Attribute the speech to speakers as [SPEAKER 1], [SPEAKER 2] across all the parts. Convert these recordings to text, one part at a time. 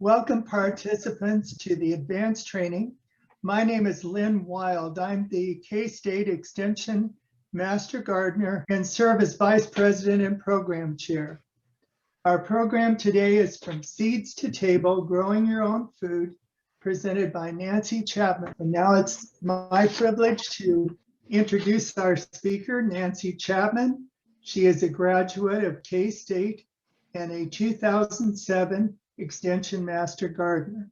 [SPEAKER 1] Welcome participants to the advanced training. My name is Lynn Wild. I'm the K-State Extension Master Gardener and serve as Vice President and Program Chair. Our program today is From Seeds to Table, Growing Your Own Food, presented by Nancy Chapman. And now it's my privilege to introduce our speaker, Nancy Chapman. She is a graduate of K-State and a 2007 Extension Master Gardener.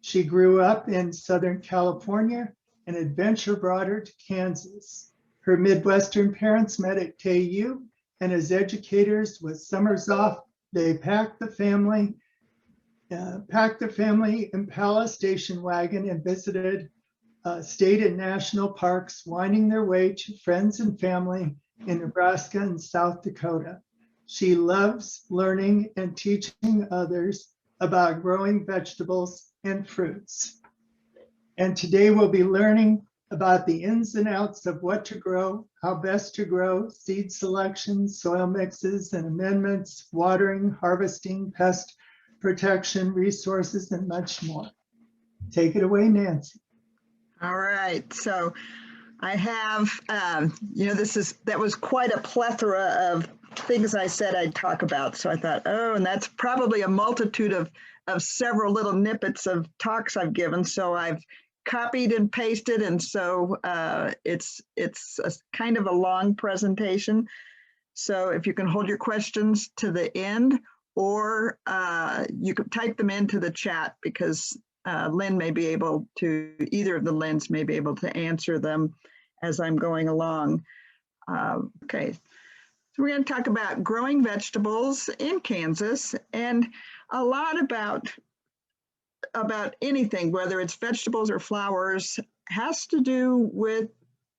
[SPEAKER 1] She grew up in Southern California and adventure brought her to Kansas. Her Midwestern parents met at KU, and as educators with summers off, they packed the family Impala station wagon and visited state and national parks, winding their way to friends and family in Nebraska and South Dakota. She loves learning and teaching others about growing vegetables and fruits. And today we'll be learning about the ins and outs of what to grow, how best to grow, seed selection, soil mixes and amendments, watering, harvesting, pest protection, resources, and much more. Take it away, Nancy.
[SPEAKER 2] All right, so I have, that was quite a plethora of things I said I'd talk about. So I thought, oh, and that's probably a multitude of several little snippets of talks I've given. So I've copied and pasted, and so it's a kind of a long presentation. So if you can hold your questions to the end, or you could type them into the chat, because Lynn may be able to, either of the Lyns may be able to answer them as I'm going along. Okay, so we're going to talk about growing vegetables in Kansas, and a lot about anything, whether it's vegetables or flowers, has to do with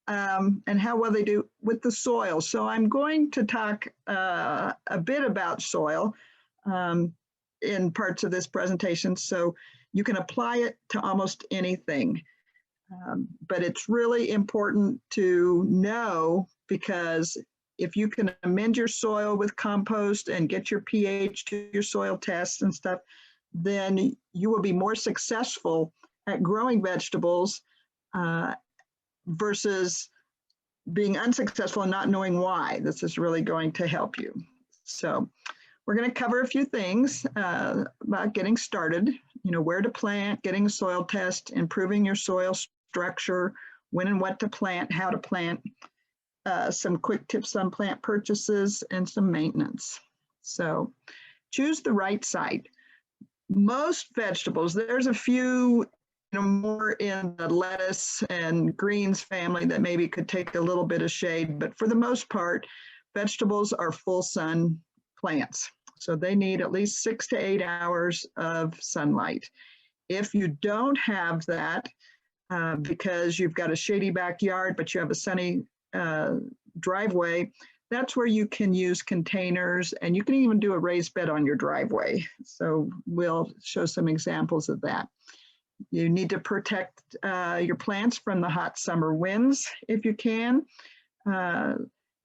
[SPEAKER 2] and how well they do with the soil. So I'm going to talk a bit about soil in parts of this presentation, so you can apply it to almost anything. But it's really important to know, because if you can amend your soil with compost and get your pH to your soil tests and stuff, then you will be more successful at growing vegetables versus being unsuccessful and not knowing why. This is really going to help you. So we're going to cover a few things about getting started, where to plant, getting a soil test, improving your soil structure, when and what to plant, how to plant, some quick tips on plant purchases, and some maintenance. So choose the right site. Most vegetables, there's a few more in the lettuce and greens family that maybe could take a little bit of shade, but for the most part, vegetables are full sun plants. So they need at least 6 to 8 hours of sunlight. If you don't have that, because you've got a shady backyard, but you have a sunny driveway, that's where you can use containers, and you can even do a raised bed on your driveway. So we'll show some examples of that. You need to protect your plants from the hot summer winds if you can,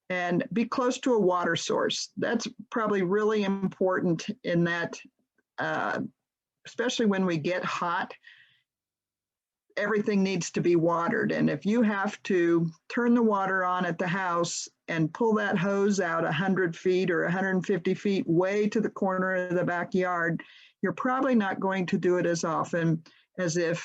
[SPEAKER 2] and be close to a water source. That's probably really important in that, especially when we get hot, everything needs to be watered. And if you have to turn the water on at the house and pull that hose out 100 feet or 150 feet way to the corner of the backyard, you're probably not going to do it as often as if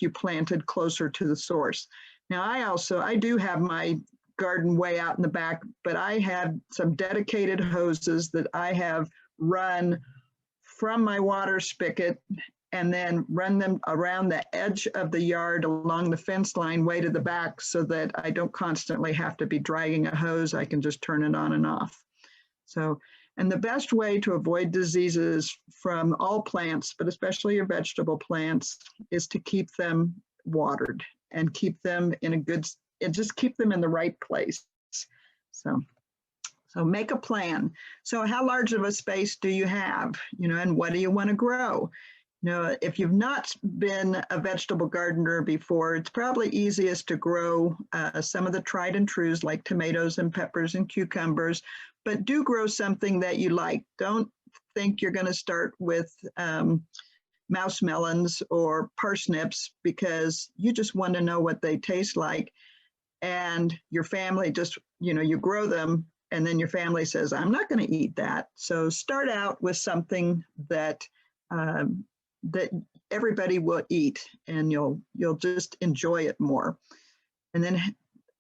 [SPEAKER 2] you planted closer to the source. Now, I do have my garden way out in the back, but I have some dedicated hoses that I have run from my water spigot and then run them around the edge of the yard along the fence line way to the back, so that I don't constantly have to be dragging a hose. I can just turn it on and off. So, and the best way to avoid diseases from all plants, but especially your vegetable plants, is to keep them watered and keep them in a good, and just keep them in the right place. So make a plan. So how large of a space do you have, and what do you want to grow? Now, if you've not been a vegetable gardener before, it's probably easiest to grow some of the tried and trues like tomatoes and peppers and cucumbers, but do grow something that you like. Don't think you're going to start with mouse melons or parsnips because you just want to know what they taste like. And your family just, you grow them and then your family says, I'm not going to eat that. So start out with something that that everybody will eat and you'll just enjoy it more. And then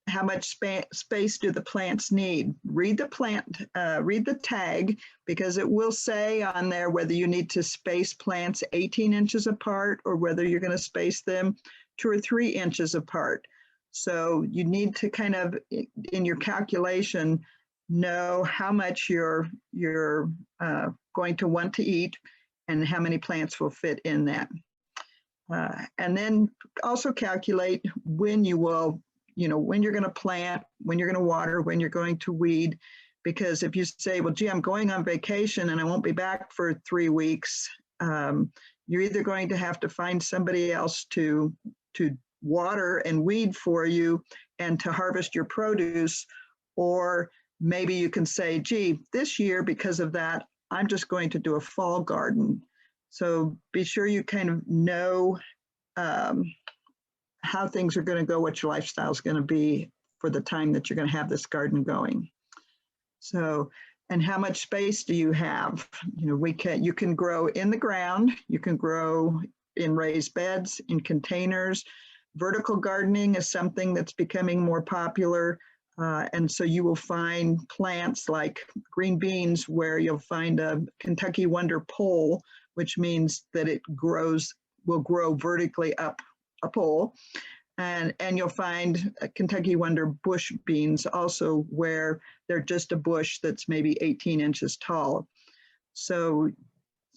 [SPEAKER 2] how much space do the plants need? Read the tag, because it will say on there whether you need to space plants 18 inches apart or whether you're going to space them 2 or 3 inches apart. So you need to kind of, in your calculation, know how much you're going to want to eat and how many plants will fit in that. And then also calculate when you will, when you're going to plant, when you're going to water, when you're going to weed. Because if you say, well, gee, I'm going on vacation and I won't be back for 3 weeks, you're either going to have to find somebody else to water and weed for you and to harvest your produce, or maybe you can say, gee, this year, because of that, I'm just going to do a fall garden. So be sure you kind of know how things are going to go, what your lifestyle is going to be for the time that you're going to have this garden going. So, and how much space do you have? You can grow in the ground, you can grow in raised beds, in containers. Vertical gardening is something that's becoming more popular. And so you will find plants like green beans where you'll find a Kentucky Wonder pole, which means that it will grow vertically up a pole. And you'll find Kentucky Wonder bush beans also where they're just a bush that's maybe 18 inches tall. So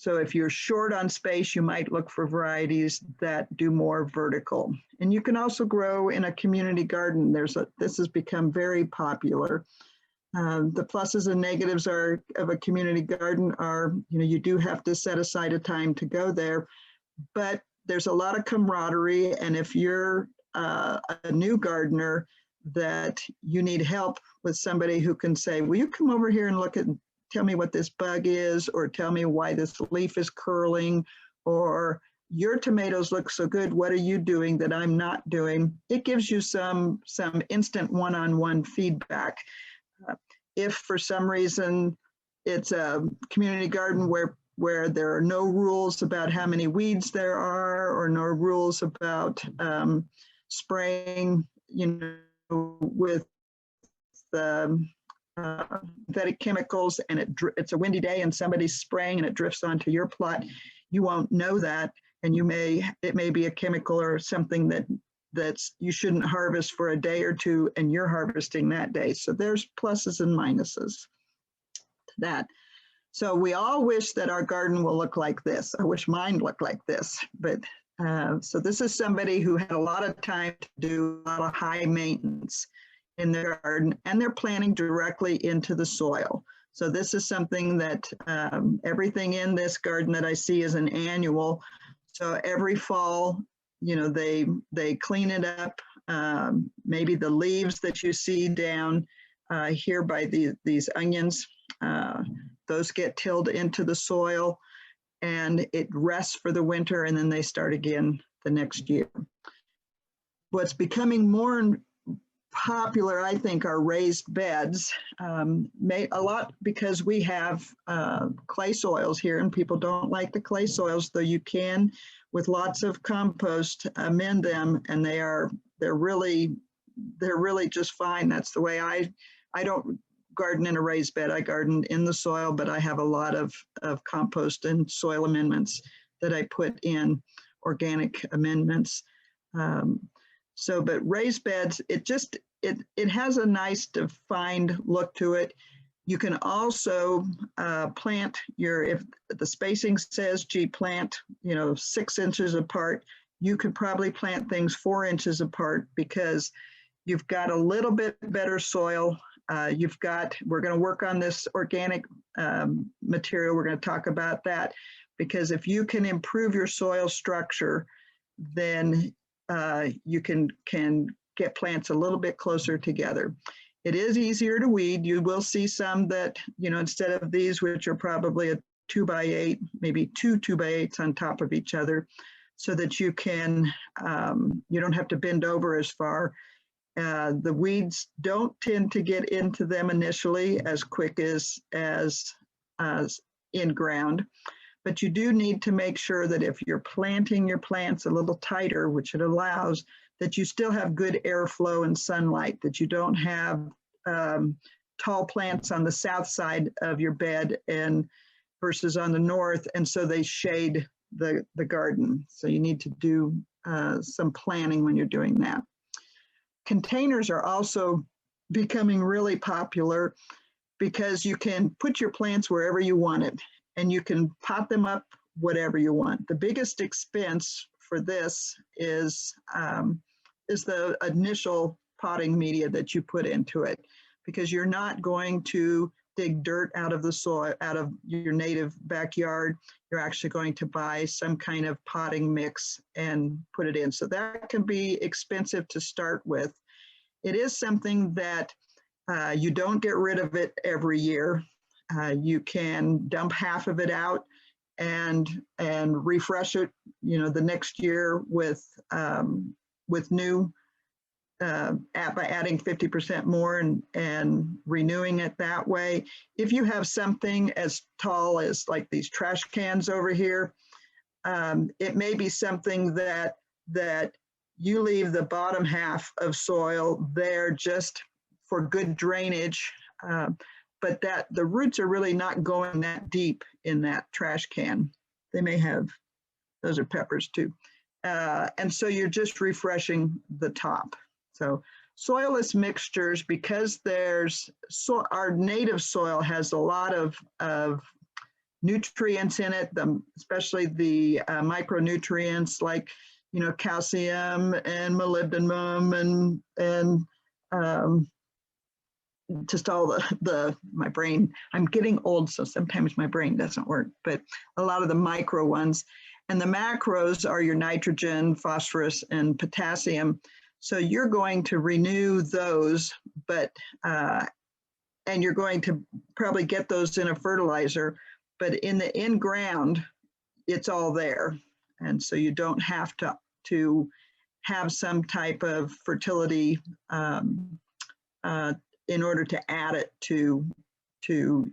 [SPEAKER 2] if you're short on space, you might look for varieties that do more vertical. And you can also grow in a community garden. This has become very popular. The pluses and negatives of a community garden are, you do have to set aside a time to go there, but there's a lot of camaraderie. And if you're a new gardener that you need help with somebody who can say, will you come over here and tell me what this bug is, or tell me why this leaf is curling, or your tomatoes look so good, what are you doing that I'm not doing? It gives you some instant one-on-one feedback. If for some reason it's a community garden where there are no rules about how many weeds there are, or no rules about spraying, with synthetic chemicals, and it's a windy day and somebody's spraying and it drifts onto your plot, you won't know that, and it may be a chemical or something that's you shouldn't harvest for a day or two, and you're harvesting that day. So there's pluses and minuses to that. So we all wish that our garden will look like this. I wish mine looked like this, but so this is somebody who had a lot of time to do a lot of high maintenance in their garden, and they're planting directly into the soil. So this is something that everything in this garden that I see is an annual. So every fall, they clean it up. Maybe the leaves that you see down here by these onions, those get tilled into the soil and it rests for the winter, and then they start again the next year. What's becoming more popular, I think, are raised beds, a lot because we have clay soils here, and people don't like the clay soils, though you can, with lots of compost, amend them, and they're really just fine. That's the way I don't garden in a raised bed. I garden in the soil, but I have a lot of compost and soil amendments that I put in, organic amendments. But raised beds, it has a nice defined look to it. You can also plant if the spacing says, gee, plant, 6 inches apart, you could probably plant things 4 inches apart because you've got a little bit better soil. We're going to work on this organic material. We're going to talk about that. because if you can improve your soil structure, then you can get plants a little bit closer together. It is easier to weed. You will see some that, instead of these, which are probably a 2x8, maybe two 2x8s on top of each other, so that you can, you don't have to bend over as far. The weeds don't tend to get into them initially as quick as in ground, but you do need to make sure that if you're planting your plants a little tighter, which it allows, that you still have good airflow and sunlight, that you don't have tall plants on the south side of your bed and versus on the north, and so they shade the garden. So you need to do some planning when you're doing that. Containers are also becoming really popular because you can put your plants wherever you want it, and you can pot them up whatever you want. The biggest expense for this is the initial potting media that you put into it, because you're not going to dig dirt out of the soil, out of your native backyard. You're actually going to buy some kind of potting mix and put it in. So that can be expensive to start with. It is something that you don't get rid of it every year. You can dump half of it out and refresh it, the next year with new, by adding 50% more and renewing it that way. If you have something as tall as like these trash cans over here, it may be something that you leave the bottom half of soil there just for good drainage, but that the roots are really not going that deep in that trash can. They may have, those are peppers too. And so you're just refreshing the top. So soilless mixtures, because our native soil has a lot of nutrients in it, especially the micronutrients like, calcium and molybdenum and just all my brain, I'm getting old, so sometimes my brain doesn't work, but a lot of the micro ones. And the macros are your nitrogen, phosphorus, and potassium. So you're going to renew those, but and you're going to probably get those in a fertilizer, but in the in-ground, it's all there. And so you don't have to have some type of fertility in order to add it to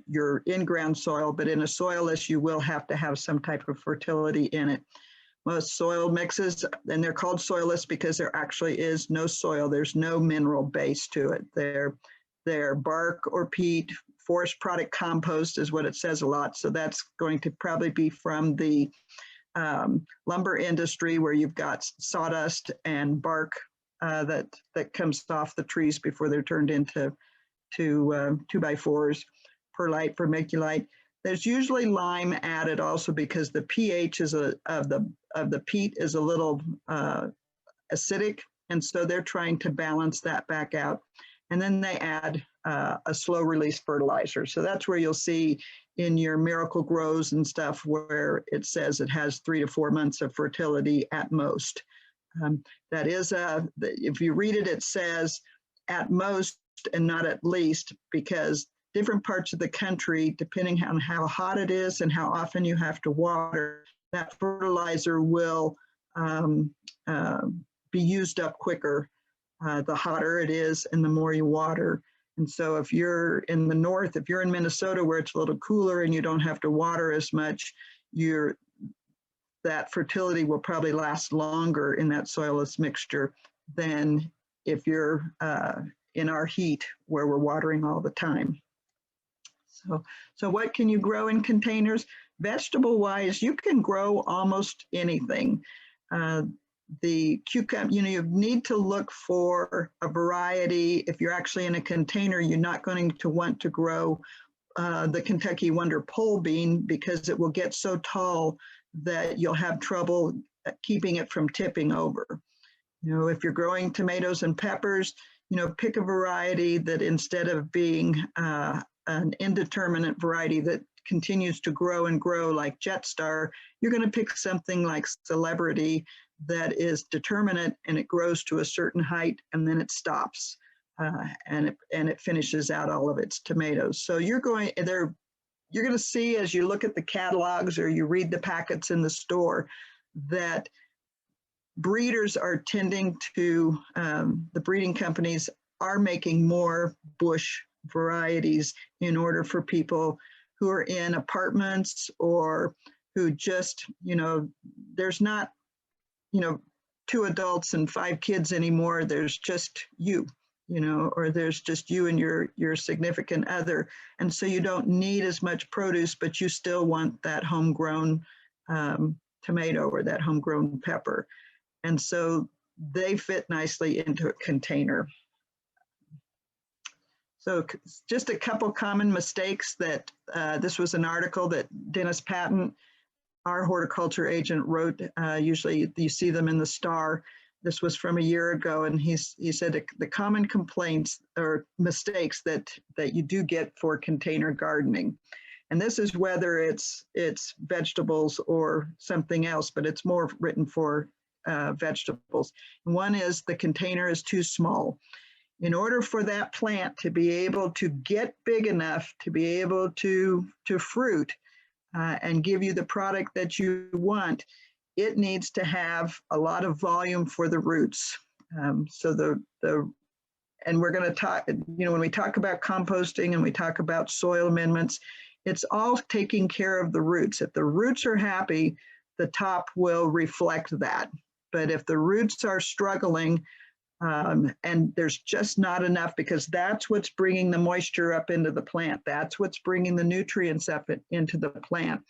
[SPEAKER 2] your in-ground soil, but in a soilless, you will have to have some type of fertility in it. Most soil mixes, and they're called soilless because there actually is no soil. There's no mineral base to it. They're bark or peat. Forest product compost is what it says a lot. So that's going to probably be from the lumber industry, where you've got sawdust and bark that comes off the trees before they're turned into 2x4s, perlite, vermiculite. There's usually lime added also because the pH of the peat is a little acidic, and so they're trying to balance that back out. And then they add a slow release fertilizer. So that's where you'll see in your Miracle Grows and stuff where it says it has 3 to 4 months of fertility at most. That is if you read it, it says at most and not at least, because different parts of the country, depending on how hot it is and how often you have to water, that fertilizer will be used up quicker. The hotter it is and the more you water. And so if you're in the north, if you're in Minnesota where it's a little cooler and you don't have to water as much, that fertility will probably last longer in that soilless mixture than if you're in our heat where we're watering all the time. So what can you grow in containers? Vegetable-wise, you can grow almost anything. The cucumber, you need to look for a variety. If you're actually in a container, you're not going to want to grow the Kentucky Wonder pole bean because it will get so tall that you'll have trouble keeping it from tipping over. If you're growing tomatoes and peppers, pick a variety that instead of being an indeterminate variety that continues to grow and grow like Jetstar, you're going to pick something like Celebrity that is determinate and it grows to a certain height and then it stops and it finishes out all of its tomatoes. So you're going to see as you look at the catalogs or you read the packets in the store that breeders are tending to, the breeding companies are making more bush varieties in order for people who are in apartments or who just, there's not, 2 adults and 5 kids anymore. There's just you, or there's just you and your significant other. And so you don't need as much produce, but you still want that homegrown tomato or that homegrown pepper. And so they fit nicely into a container. So just a couple common mistakes that this was an article that Dennis Patton, our horticulture agent, wrote. Usually you see them in the Star. This was from a year ago, and he said the common complaints or mistakes that you do get for container gardening. And this is whether it's vegetables or something else, but it's more written for vegetables. One is the container is too small. In order for that plant to be able to get big enough to be able to fruit and give you the product that you want, it needs to have a lot of volume for the roots. And we're going to talk, when we talk about composting and we talk about soil amendments, it's all taking care of the roots. If the roots are happy, the top will reflect that. But if the roots are struggling, and there's just not enough, because that's what's bringing the moisture up into the plant. That's what's bringing the nutrients up into the plant.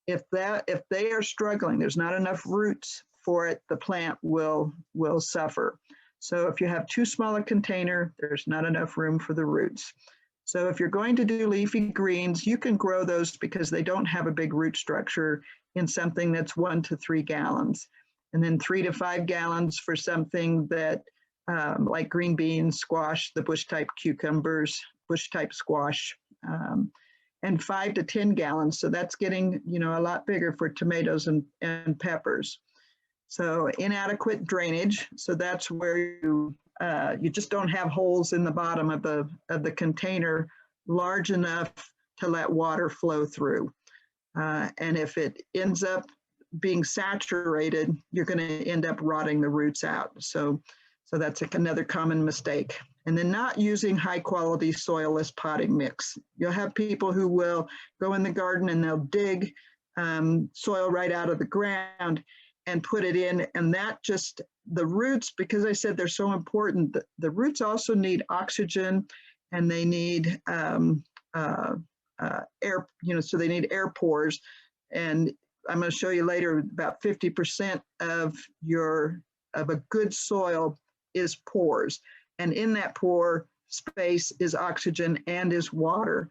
[SPEAKER 2] If they are struggling, there's not enough roots for it, the plant will suffer. So if you have too small a container, there's not enough room for the roots. So if you're going to do leafy greens, you can grow those because they don't have a big root structure in something that's 1 to 3 gallons. And then 3 to 5 gallons for something that like green beans, squash, the bush type cucumbers, bush type squash, and 5 to 10 gallons. So that's getting, a lot bigger for tomatoes and peppers. So inadequate drainage. So that's where you just don't have holes in the bottom of the container large enough to let water flow through. And if it ends up being saturated, you're going to end up rotting the roots out. So that's another common mistake. And then not using high quality soilless potting mix. You'll have people who will go in the garden and they'll dig soil right out of the ground and put it in. And that just, the roots, because I said they're so important, the roots also need oxygen and they need air, so they need air pores. And I'm going to show you later about 50% of a good soil is pores. And in that pore space is oxygen and is water.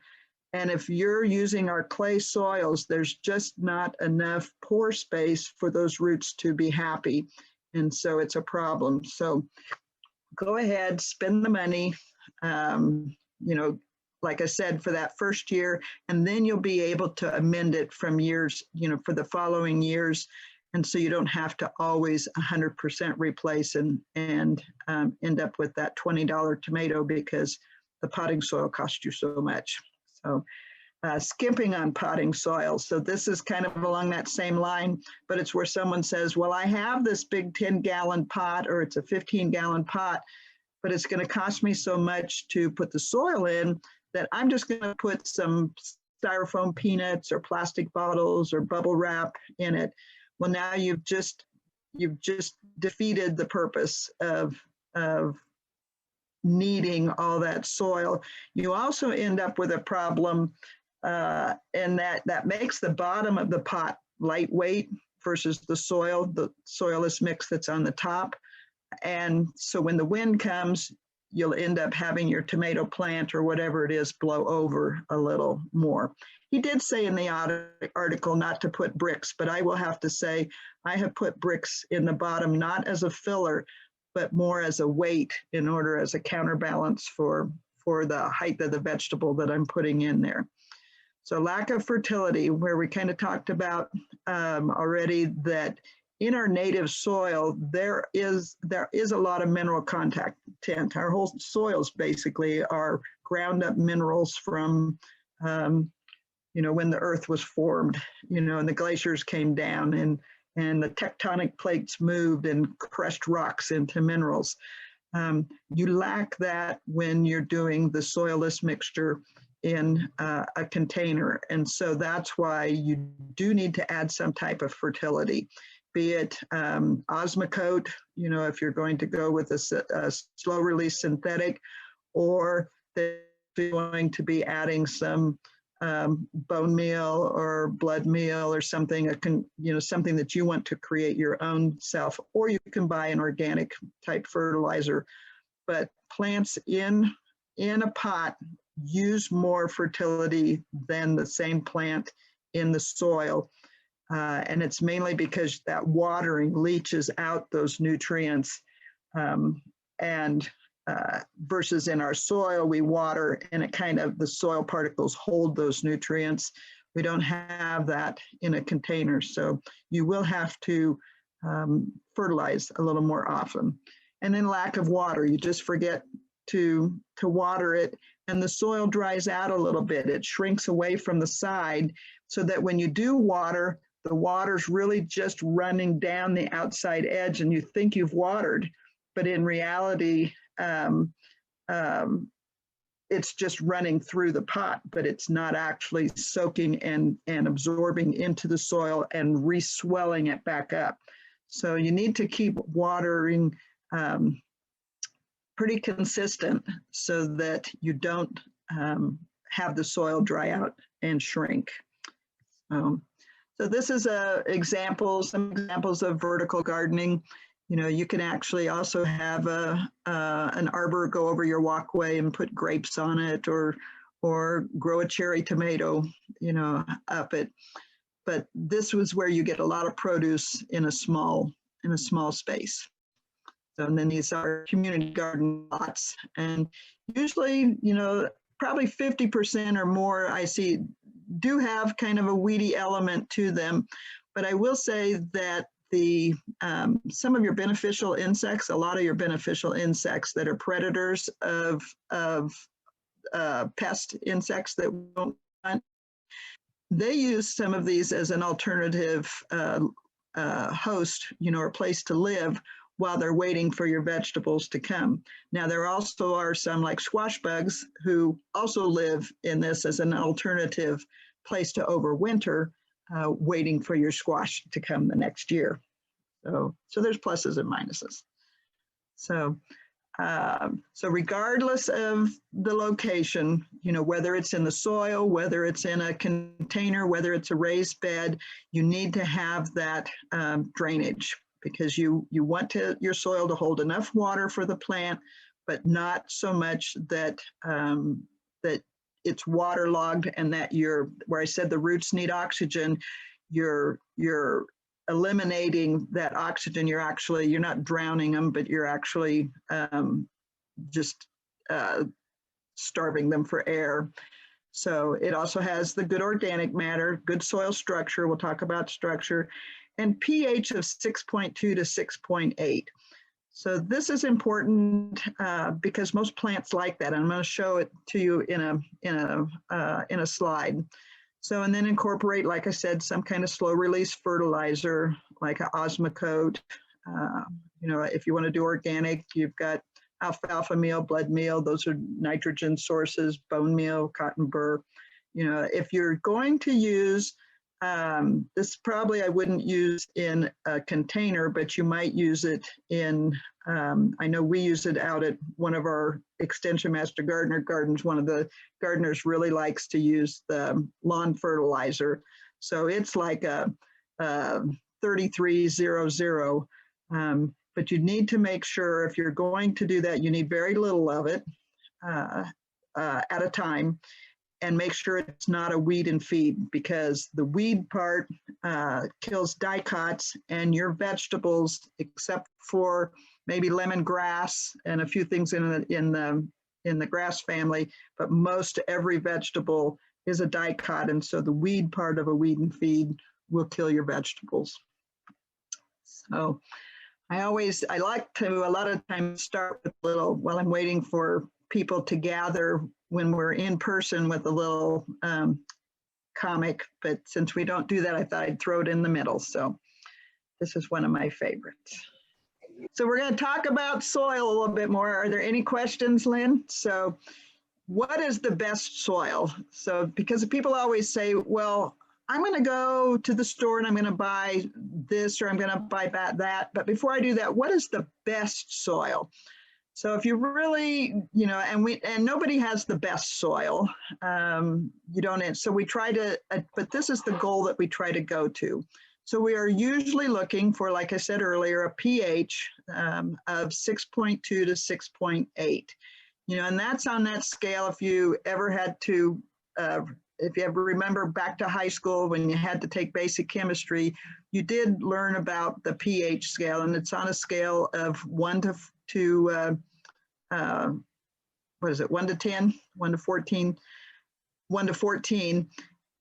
[SPEAKER 2] And if you're using our clay soils, there's just not enough pore space for those roots to be happy. And so it's a problem. So go ahead, spend the money, like I said, for that first year, and then you'll be able to amend it from years, for the following years. And so you don't have to always 100% replace and end up with that $20 tomato because the potting soil cost you so much. So skimping on potting soil. So this is kind of along that same line, but it's where someone says, well, I have this big 10-gallon pot or it's a 15-gallon pot, but it's going to cost me so much to put the soil in that I'm just going to put some styrofoam peanuts or plastic bottles or bubble wrap in it. Well, now you've just defeated the purpose of needing all that soil. You also end up with a problem and that makes the bottom of the pot lightweight versus the soilless mix that's on the top. And so when the wind comes, you'll end up having your tomato plant or whatever it is blow over a little more. He did say in the article not to put bricks, but I will have to say I have put bricks in the bottom, not as a filler, but more as a weight in order as a counterbalance for for the height of the vegetable that I'm putting in there. So lack of fertility, where we kind of talked about already that in our native soil, there is a lot of mineral content. Our whole soils basically are ground up minerals from, when the earth was formed, and the glaciers came down and the tectonic plates moved and crushed rocks into minerals. You lack that when you're doing the soilless mixture in a container. And so that's why you do need to add some type of fertility, be it Osmocote, if you're going to go with a slow release synthetic, or they're going to be adding some bone meal or blood meal or something, something that you want to create your own self, or you can buy an organic type fertilizer. But plants in a pot use more fertility than the same plant in the soil. And it's mainly because that watering leaches out those nutrients. Versus in our soil, we water and the soil particles hold those nutrients. We don't have that in a container. So you will have to fertilize a little more often. And then lack of water, you just forget to water it, and the soil dries out a little bit. It shrinks away from the side so that when you do water, the water's really just running down the outside edge and you think you've watered, but in reality, it's just running through the pot, but it's not actually soaking and absorbing into the soil and re-swelling it back up. So you need to keep watering pretty consistent so that you don't have the soil dry out and shrink. So this is some examples of vertical gardening. You can actually also have an arbor go over your walkway and put grapes on it, or grow a cherry tomato, up it. But this was where you get a lot of produce in a small space. So, and then these are community garden lots, and usually, probably 50% or more I see do have kind of a weedy element to them. But I will say that some of your beneficial insects, a lot of your beneficial insects that are predators of pest insects that we don't want, they use some of these as an alternative host, or place to live while they're waiting for your vegetables to come. Now, there also are some like squash bugs who also live in this as an alternative place to overwinter, waiting for your squash to come the next year. So there's pluses and minuses. So regardless of the location, whether it's in the soil, whether it's in a container, whether it's a raised bed, you need to have that drainage, because you want your soil to hold enough water for the plant, but not so much that that it's waterlogged and that where I said the roots need oxygen, you're eliminating that oxygen. You're not drowning them, but you're actually just starving them for air. So it also has the good organic matter, good soil structure. We'll talk about structure, and pH of 6.2 to 6.8. So this is important because most plants like that. I'm going to show it to you in a slide. So, and then incorporate, like I said, some kind of slow release fertilizer, like an Osmocote. If you want to do organic, you've got alfalfa meal, blood meal. Those are nitrogen sources, bone meal, cotton burr. If you're going to use, this probably I wouldn't use in a container, but you might use it in, I know we use it out at one of our Extension Master Gardener gardens. One of the gardeners really likes to use the lawn fertilizer. So it's like a 3300, but you need to make sure if you're going to do that, you need very little of it at a time. And make sure it's not a weed and feed, because the weed part kills dicots, and your vegetables, except for maybe lemongrass and a few things in in the grass family, but most every vegetable is a dicot, and so the weed part of a weed and feed will kill your vegetables. So I like to a lot of times start with a little, while I'm waiting for people to gather when we're in person, with a little comic, but since we don't do that, I thought I'd throw it in the middle. So this is one of my favorites. So we're going to talk about soil a little bit more. Are there any questions, Lynn? So what is the best soil? So because people always say, well, I'm going to go to the store and I'm going to buy this, or I'm going to buy that. But before I do that, what is the best soil? So if you really, you know, and nobody has the best soil, so we try to, but this is the goal that we try to go to. So we are usually looking for, like I said earlier, a pH of 6.2 to 6.8, you know, and that's on that scale. If you ever had to, if you ever remember back to high school when you had to take basic chemistry, you did learn about the pH scale, and it's on a scale of 1 to 10, 1 to 14, 1 to 14,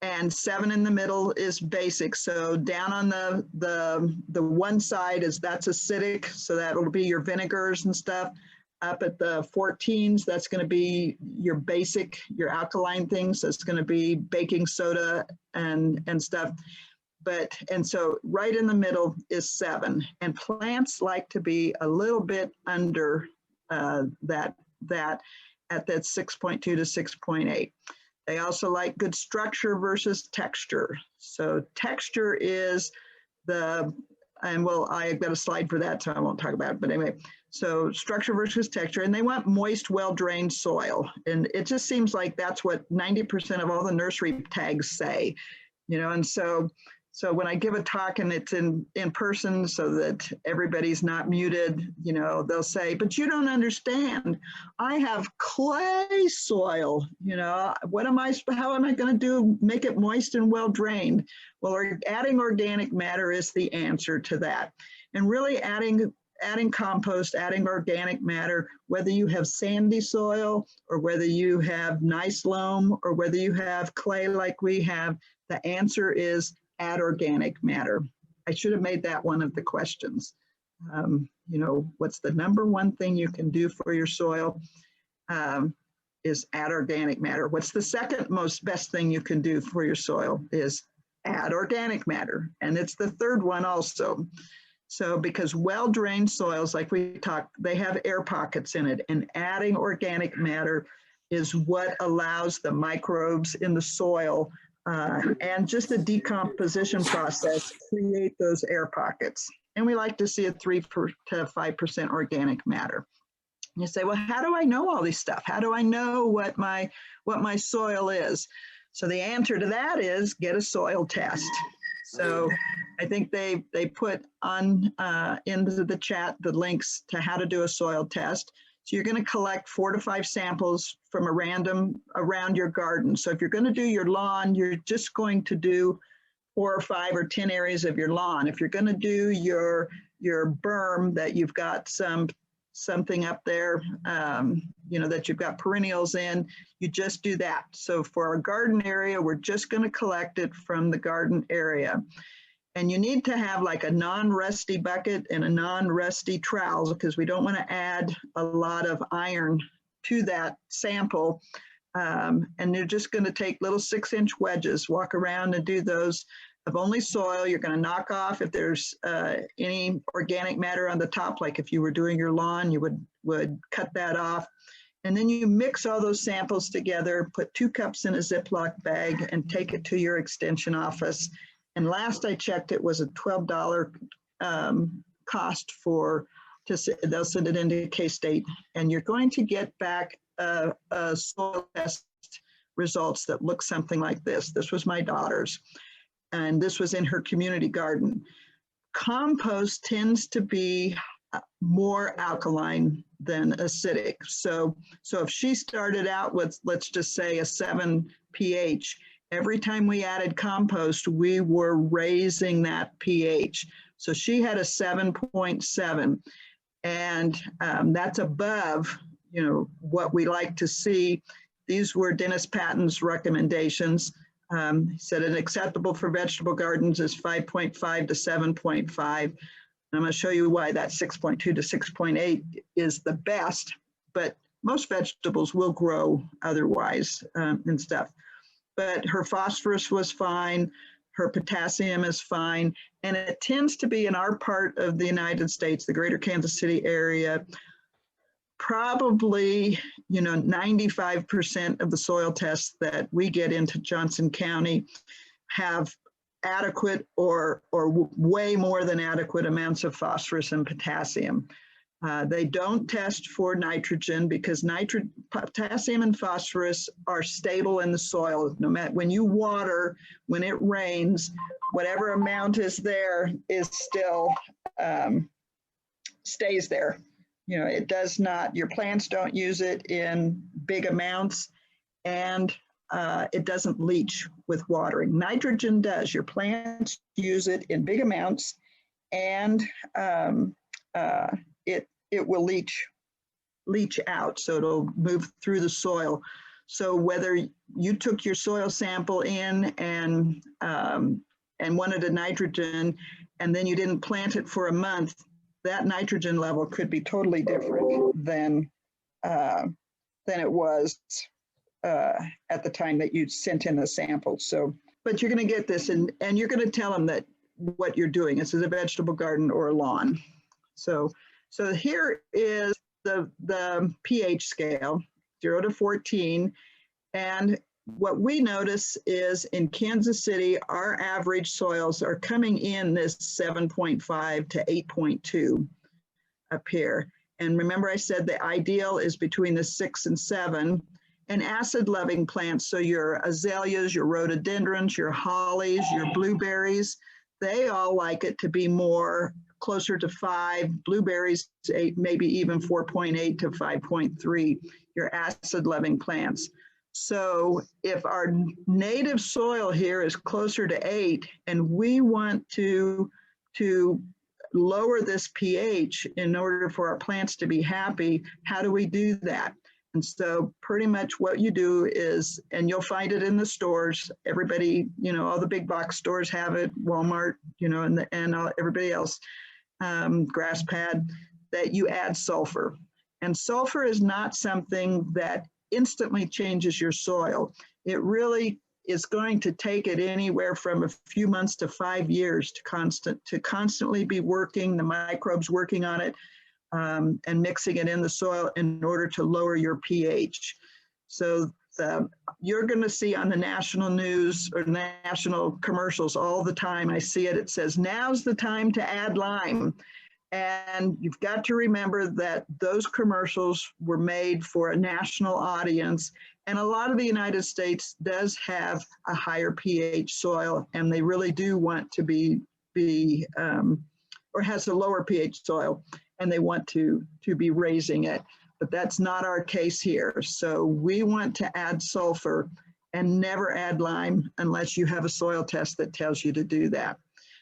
[SPEAKER 2] and 7 in the middle is basic. So down on the one side that's acidic, so that'll be your vinegars and stuff. Up at the 14s, that's going to be your basic, your alkaline things. That's going to be baking soda and stuff. And so right in the middle is 7. And plants like to be a little bit under that at that 6.2 to 6.8. They also like good structure versus texture. So texture is I've got a slide for that, so I won't talk about it, but anyway. So structure versus texture, and they want moist, well-drained soil. And it just seems like that's what 90% of all the nursery tags say, you know, and so when I give a talk and it's in person so that everybody's not muted, you know, they'll say, but you don't understand. I have clay soil, you know, how am I going to make it moist and well drained? Well, adding organic matter is the answer to that. And really adding compost, adding organic matter, whether you have sandy soil or whether you have nice loam or whether you have clay like we have, the answer is add organic matter. I should have made that one of the questions. You know, what's the number one thing you can do for your soil is add organic matter. What's the second best thing you can do for your soil is add organic matter. And it's the third one also. So because well-drained soils, like we talked, they have air pockets in it, and adding organic matter is what allows the microbes in the soil and just the decomposition process create those air pockets. And we like to see a 3 to 5% organic matter. And you say, well, how do I know all these stuff? How do I know what my soil is? So the answer to that is get a soil test. So I think they put on into the chat the links to how to do a soil test. So you're going to collect 4 to 5 samples from a random around your garden. So if you're going to do your lawn, you're just going to do 4 or 5 or 10 areas of your lawn. If you're going to do your berm that you've got something up there, you know, that you've got perennials in, you just do that. So for our garden area, we're just going to collect it from the garden area. And you need to have like a non-rusty bucket and a non-rusty trowel because we don't want to add a lot of iron to that sample. And you're just going to take little 6-inch wedges, walk around and do those of only soil. You're going to knock off if there's any organic matter on the top, like if you were doing your lawn, you would cut that off. And then you mix all those samples together, put 2 cups in a Ziploc bag and take it to your extension office. And last I checked, it was a $12 cost they'll send it into K-State, and you're going to get back a soil test results that look something like this. This was my daughter's, and this was in her community garden. Compost tends to be more alkaline than acidic. So if she started out with, let's just say, a 7 pH, every time we added compost, we were raising that pH. So she had a 7.7, and that's above what we like to see. These were Dennis Patton's recommendations. He said an acceptable for vegetable gardens is 5.5 to 7.5. And I'm going to show you why that 6.2 to 6.8 is the best, but most vegetables will grow otherwise and stuff. But her phosphorus was fine, her potassium is fine, and it tends to be in our part of the United States, the greater Kansas City area, probably 95% of the soil tests that we get into Johnson County have adequate or way more than adequate amounts of phosphorus and potassium. They don't test for nitrogen because potassium and phosphorus are stable in the soil. No matter when you water, when it rains, whatever amount is there is still stays there. It does not, your plants don't use it in big amounts, and it doesn't leach with watering. Nitrogen does. Your plants use it in big amounts, and it will leach out, so it'll move through the soil. So whether you took your soil sample in and wanted a nitrogen, and then you didn't plant it for a month, that nitrogen level could be totally different than it was at the time that you sent in the sample. So, but you're going to get this, and you're going to tell them that what you're doing. This is a vegetable garden or a lawn. So here is the pH scale, 0 to 14, and what we notice is in Kansas City, our average soils are coming in this 7.5 to 8.2 up here. And remember I said the ideal is between the 6 and 7. And acid-loving plants, so your azaleas, your rhododendrons, your hollies, your blueberries, they all like it to be more closer to 5. Blueberries, 8, maybe even 4.8 to 5.3, your acid-loving plants. So if our native soil here is closer to 8 and we want to lower this pH in order for our plants to be happy, how do we do that? And so pretty much what you do is, and you'll find it in the stores, everybody, all the big box stores have it, Walmart, and everybody else, grass pad, that you add sulfur. And sulfur is not something that instantly changes your soil. It really is going to take it anywhere from a few months to 5 years to constantly be working, the microbes working on it, and mixing it in the soil in order to lower your pH. So you're going to see on the national news or national commercials all the time, I see it, it says, now's the time to add lime. And you've got to remember that those commercials were made for a national audience. And a lot of the United States does have a higher pH soil, and they really do want to be or has a lower pH soil, and they want to be raising it. But that's not our case here. So we want to add sulfur and never add lime unless you have a soil test that tells you to do that.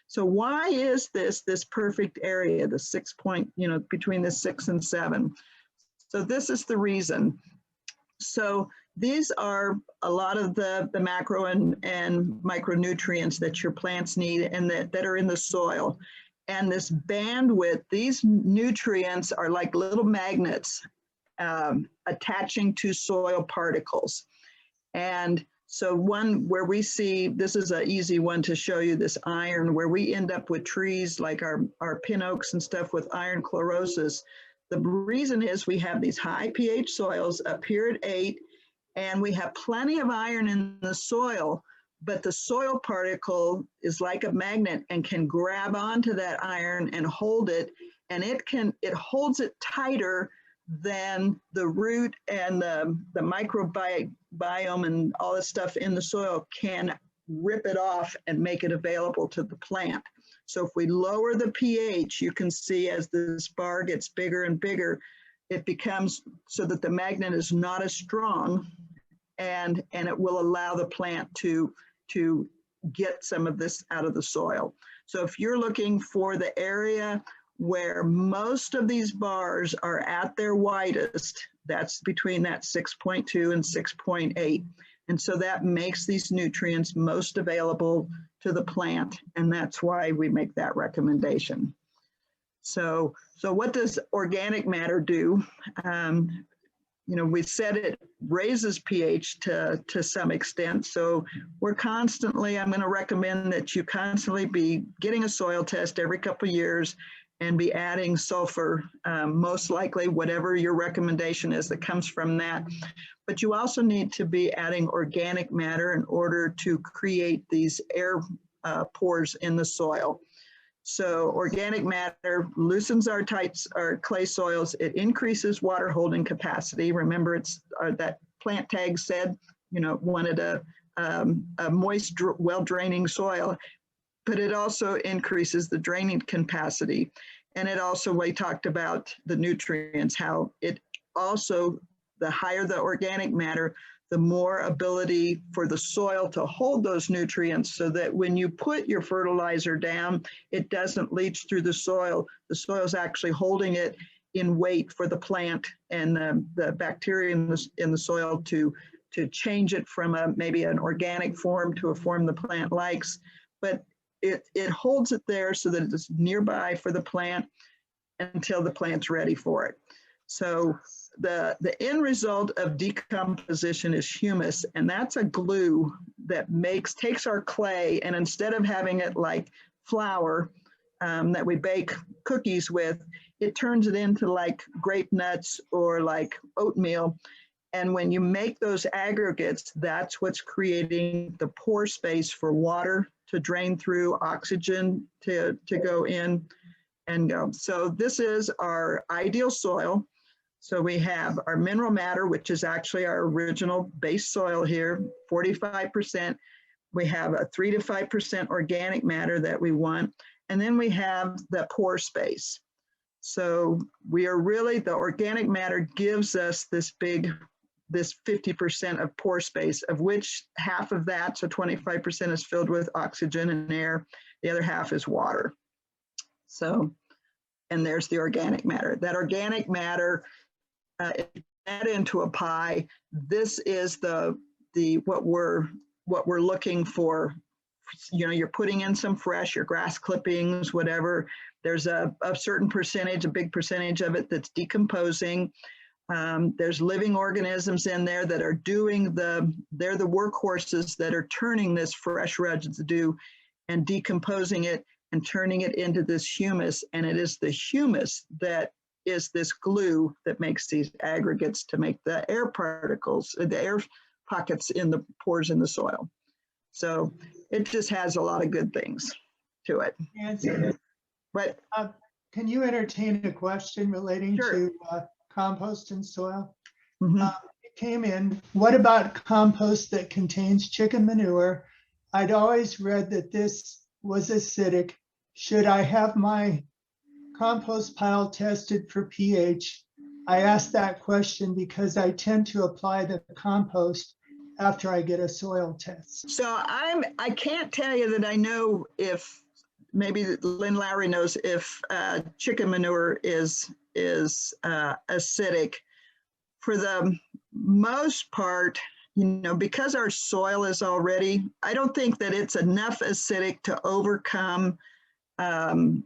[SPEAKER 2] So why is this perfect area, the 6 point, between the 6 and 7? So this is the reason. So these are a lot of the macro and micronutrients that your plants need and that are in the soil. And this bandwidth, these nutrients are like little magnets attaching to soil particles. And so one where we see, this is an easy one to show you, this iron, where we end up with trees like our pin oaks and stuff with iron chlorosis. The reason is we have these high pH soils up here at 8, and we have plenty of iron in the soil, but the soil particle is like a magnet and can grab onto that iron and hold it, and it holds it tighter than the root and the microbiome and all this stuff in the soil can rip it off and make it available to the plant. So if we lower the pH, you can see as this bar gets bigger and bigger, it becomes so that the magnet is not as strong, and it will allow the plant to get some of this out of the soil. So if you're looking for the area where most of these bars are at their widest, That's between that 6.2 and 6.8. And so that makes these nutrients most available to the plant. And that's why we make that recommendation. So what does organic matter do? You know, we said it raises pH to some extent. So we're constantly, I'm going to recommend that you constantly be getting a soil test every couple of years and be adding sulfur, most likely whatever your recommendation is that comes from that. But you also need to be adding organic matter in order to create these air pores in the soil. So organic matter loosens our clay soils. It increases water holding capacity. Remember, it's that plant tag said, you know, wanted a moist, well draining soil, but it also increases the draining capacity. And it also, we talked about the nutrients, how it also, the higher the organic matter, the more ability for the soil to hold those nutrients so that when you put your fertilizer down, it doesn't leach through the soil. The soil is actually holding it in weight for the plant and the bacteria in the soil to change it from maybe an organic form to a form the plant likes. But it holds it there so that it's nearby for the plant until the plant's ready for it. So the end result of decomposition is humus, and that's a glue that takes our clay, and instead of having it like flour that we bake cookies with, it turns it into like grape nuts or like oatmeal. And when you make those aggregates, that's what's creating the pore space for water to drain through, oxygen to go in and go. So this is our ideal soil. So we have our mineral matter, which is actually our original base soil here, 45%. We have a 3 to 5% organic matter that we want. And then we have the pore space. So we are really, the organic matter gives us this 50% of pore space, of which half of that, so 25%, is filled with oxygen and air. The other half is water. So, and there's the organic matter. That organic matter, add into a pie. This is what we're looking for. You know, you're putting in some fresh, your grass clippings, whatever. There's a certain percentage, a big percentage of it that's decomposing. There's living organisms in there that are doing they're the workhorses that are turning this fresh residue and decomposing it and turning it into this humus. And it is the humus that is this glue that makes these aggregates to make the air particles, the air pockets in the pores in the soil. So it just has a lot of good things to it.
[SPEAKER 1] Nancy,
[SPEAKER 2] but
[SPEAKER 1] can you entertain a question relating
[SPEAKER 2] sure.
[SPEAKER 1] to compost and soil?
[SPEAKER 2] Mm-hmm.
[SPEAKER 1] It came in, what about compost that contains chicken manure? I'd always read that this was acidic. Should I have my compost pile tested for pH? I asked that question because I tend to apply the compost after I get a soil test.
[SPEAKER 2] So I can't tell you that I know if, maybe Lynn Loughary knows if chicken manure is acidic. For the most part, you know, because our soil is already, I don't think that it's enough acidic to overcome the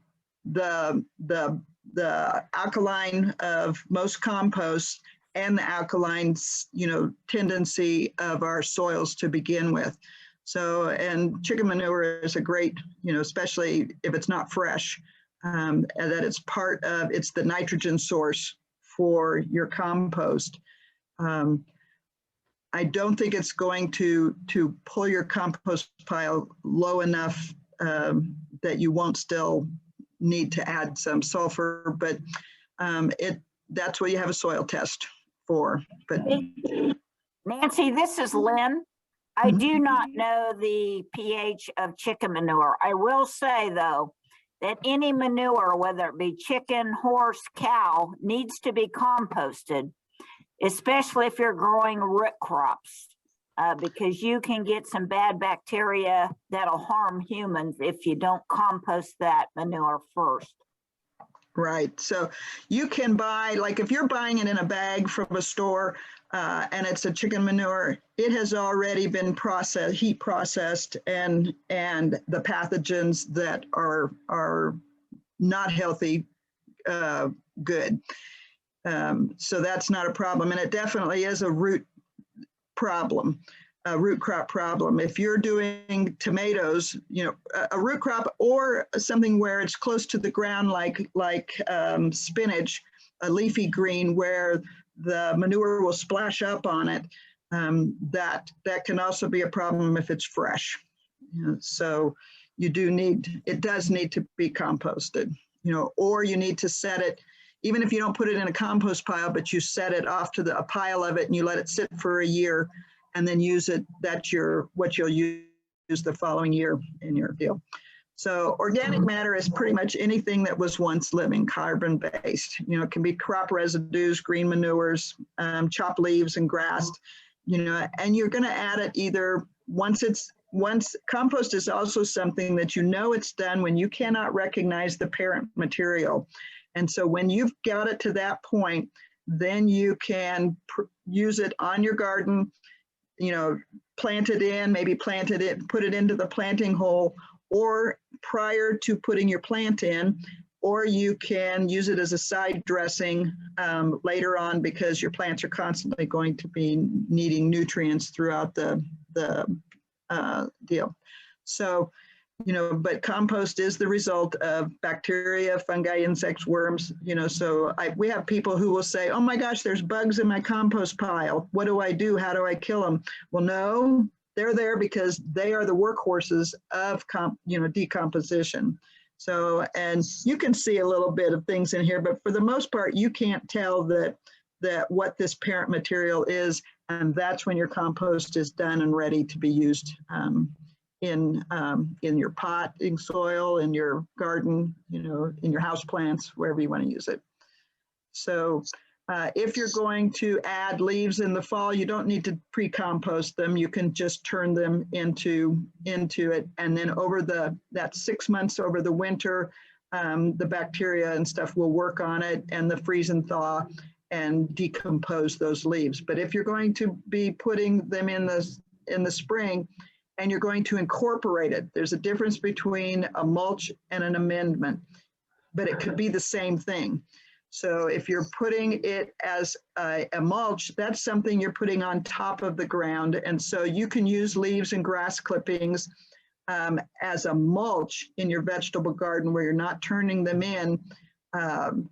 [SPEAKER 2] alkaline of most composts and the alkaline, you know, tendency of our soils to begin with. So, and chicken manure is a great, you know, especially if it's not fresh, and that it's part of, it's the nitrogen source for your compost. I don't think it's going to pull your compost pile low enough that you won't still need to add some sulfur, but that's what you have a soil test for. But
[SPEAKER 3] Nancy, this is Lynn. I do not know the pH of chicken manure. I will say, though, that any manure, whether it be chicken, horse, cow, needs to be composted, especially if you're growing root crops, because you can get some bad bacteria that'll harm humans if you don't compost that manure first.
[SPEAKER 2] Right. So you can buy, like if you're buying it in a bag from a store and it's a chicken manure, it has already been processed, heat processed, and the pathogens that are not healthy, good. So that's not a problem. And it definitely is a root problem. A root crop problem. If you're doing tomatoes, you know, a root crop or something where it's close to the ground, like spinach, a leafy green where the manure will splash up on it, that can also be a problem if it's fresh. You know, so you do need, it does need to be composted, you know, or you need to set it, even if you don't put it in a compost pile, but you set it off to a pile of it and you let it sit for a year and then use it, that's what you'll use the following year in your deal. So organic matter is pretty much anything that was once living, carbon-based. You know, it can be crop residues, green manures, chopped leaves and grass, you know, and you're gonna add it either once compost is also something that you know it's done when you cannot recognize the parent material. And so when you've got it to that point, then you can use it on your garden, you know, plant it in, maybe plant it in, put it into the planting hole, or prior to putting your plant in, or you can use it as a side dressing later on because your plants are constantly going to be needing nutrients throughout the deal. So, you know, but compost is the result of bacteria, fungi, insects, worms, you know, so we have people who will say, oh my gosh, there's bugs in my compost pile. What do I do? How do I kill them? Well, no, they're there because they are the workhorses of, you know, decomposition. So, and you can see a little bit of things in here, but for the most part, you can't tell that what this parent material is, and that's when your compost is done and ready to be used in your potting soil, in your garden, you know, in your house plants, wherever you want to use it. So if you're going to add leaves in the fall, you don't need to pre-compost them. You can just turn them into it. And then over that 6 months over the winter, the bacteria and stuff will work on it and the freeze and thaw and decompose those leaves. But if you're going to be putting them in the spring, and you're going to incorporate it. There's a difference between a mulch and an amendment, but it could be the same thing. So if you're putting it as a mulch, that's something you're putting on top of the ground. And so you can use leaves and grass clippings as a mulch in your vegetable garden where you're not turning them in and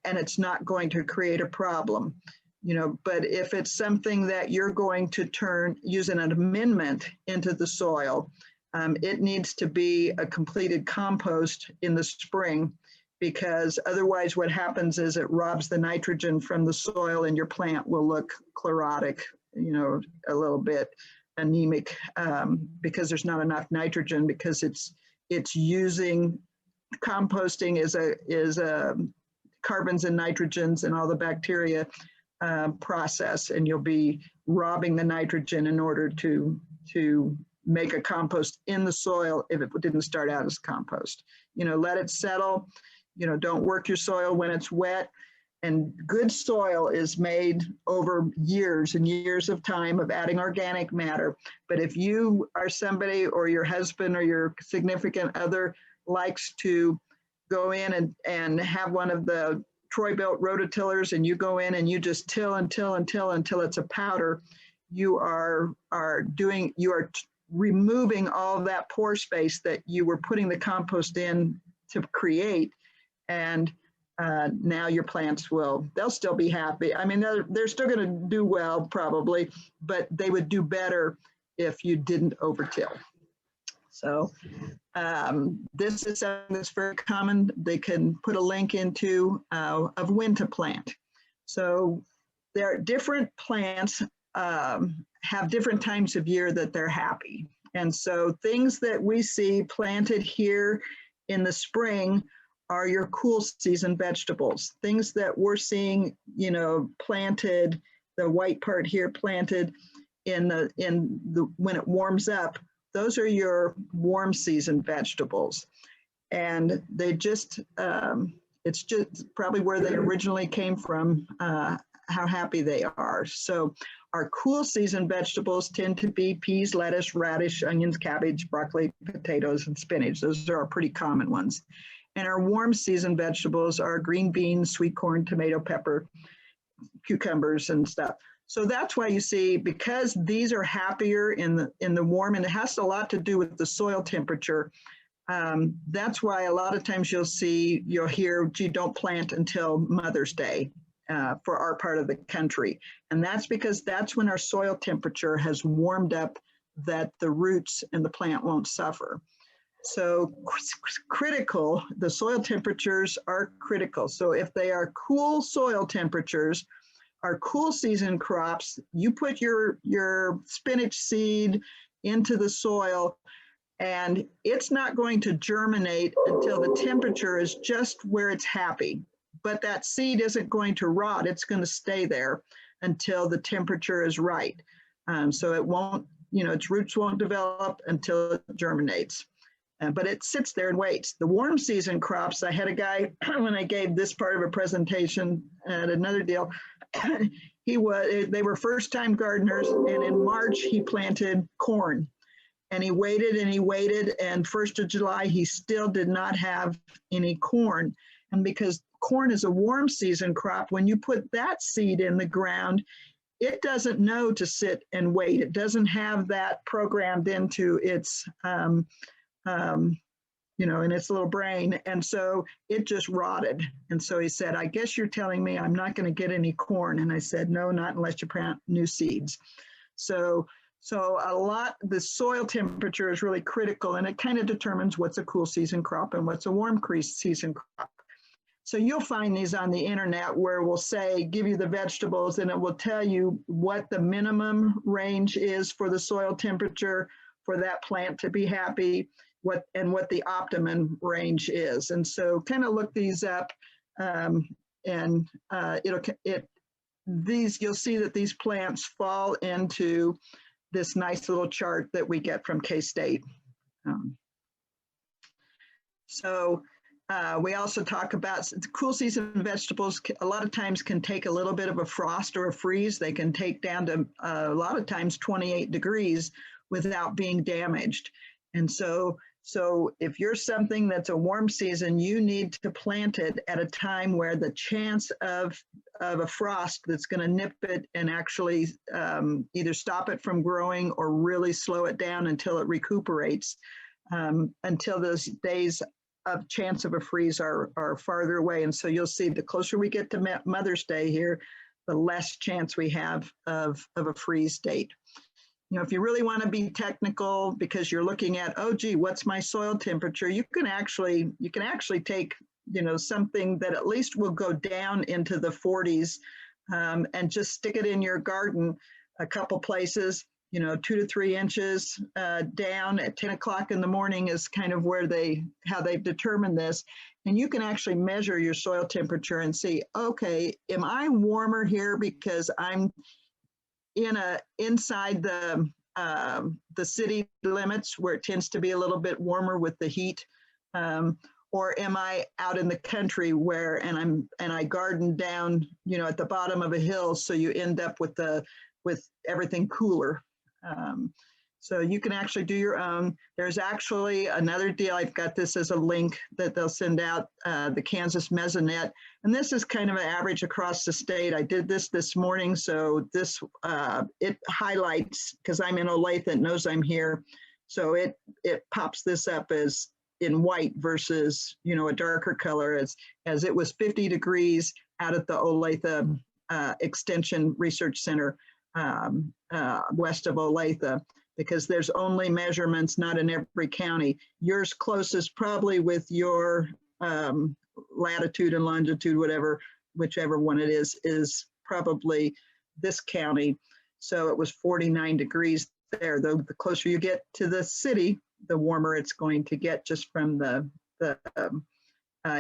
[SPEAKER 2] it's not going to create a problem. You know, but if it's something that you're going to use an amendment into the soil, it needs to be a completed compost in the spring, because otherwise what happens is it robs the nitrogen from the soil and your plant will look chlorotic, you know, a little bit anemic because there's not enough nitrogen, because it's using composting is a carbons and nitrogens and all the bacteria process, and you'll be robbing the nitrogen in order to make a compost in the soil if it didn't start out as compost. You know, let it settle, you know, don't work your soil when it's wet. And good soil is made over years and years of time of adding organic matter. But if you are somebody, or your husband or your significant other likes to go in and have one of the Troy-Bilt rototillers, and you go in and you just till until it's a powder, you are removing all that pore space that you were putting the compost in to create. And now your plants they'll still be happy. I mean, they're still going to do well probably, but they would do better if you didn't overtill. So this is something that's very common. They can put a link into of when to plant. So there are different plants have different times of year that they're happy. And so things that we see planted here in the spring are your cool season vegetables. Things that we're seeing, you know, planted, the white part here planted when it warms up. Those are your warm season vegetables. And they just, It's just probably where they originally came from, how happy they are. So our cool season vegetables tend to be peas, lettuce, radish, onions, cabbage, broccoli, potatoes, and spinach. Those are our pretty common ones. And our warm season vegetables are green beans, sweet corn, tomato, pepper, cucumbers, and stuff. So that's why you see, because these are happier in the warm, and it has a lot to do with the soil temperature. That's why a lot of times you'll hear, gee, don't plant until Mother's Day for our part of the country. And that's because that's when our soil temperature has warmed up that the roots and the plant won't suffer. So critical, the soil temperatures are critical. So if they are cool soil temperatures, our cool season crops, you put your spinach seed into the soil and it's not going to germinate until the temperature is just where it's happy. But that seed isn't going to rot. It's going to stay there until the temperature is right. So it won't, its roots won't develop until it germinates. But it sits there and waits. The warm season crops, I had a guy, when I gave this part of a presentation at another deal, they were first-time gardeners, and in March he planted corn. And he waited, and 1st of July, he still did not have any corn. And because corn is a warm season crop, when you put that seed in the ground, it doesn't know to sit and wait. It doesn't have that programmed into its, in its little brain. And so it just rotted. And so he said, I guess you're telling me I'm not going to get any corn. And I said, no, not unless you plant new seeds. So the soil temperature is really critical, and it kind of determines what's a cool season crop and what's a warm season crop. So you'll find these on the internet where we'll say, give you the vegetables, and it will tell you what the minimum range is for the soil temperature for that plant to be happy, what the optimum range is. And so kind of look these up, and you'll see that these plants fall into this nice little chart that we get from K-State. We also talk about cool season vegetables. A lot of times can take a little bit of a frost or a freeze. They can take down to a lot of times 28 degrees without being damaged. And so if you're something that's a warm season, you need to plant it at a time where the chance of a frost that's going to nip it and actually either stop it from growing or really slow it down until it recuperates, until those days of chance of a freeze are farther away. And so you'll see the closer we get to Mother's Day here, the less chance we have of a freeze date. If you really want to be technical because you're looking at, oh, gee, what's my soil temperature? You can actually take, something that at least will go down into the 40s and just stick it in your garden a couple places, 2 to 3 inches down at 10 o'clock in the morning is kind of how they've determined this. And you can actually measure your soil temperature and see, okay, am I warmer here because I'm inside the city limits where it tends to be a little bit warmer with the heat, or am I out in the country and I garden down, at the bottom of a hill, so you end up with everything cooler. So you can actually do your own. There's actually another deal. I've got this as a link that they'll send out, the Kansas Mesonet. And this is kind of an average across the state. I did this morning. So this, it highlights, because I'm in Olathe, it knows I'm here. So it pops this up as in white versus, a darker color as it was 50 degrees out at the Olathe Extension Research Center west of Olathe, because there's only measurements, not in every county. Yours closest probably with your latitude and longitude, whichever one it is probably this county. So it was 49 degrees there. Though the closer you get to the city, the warmer it's going to get just from the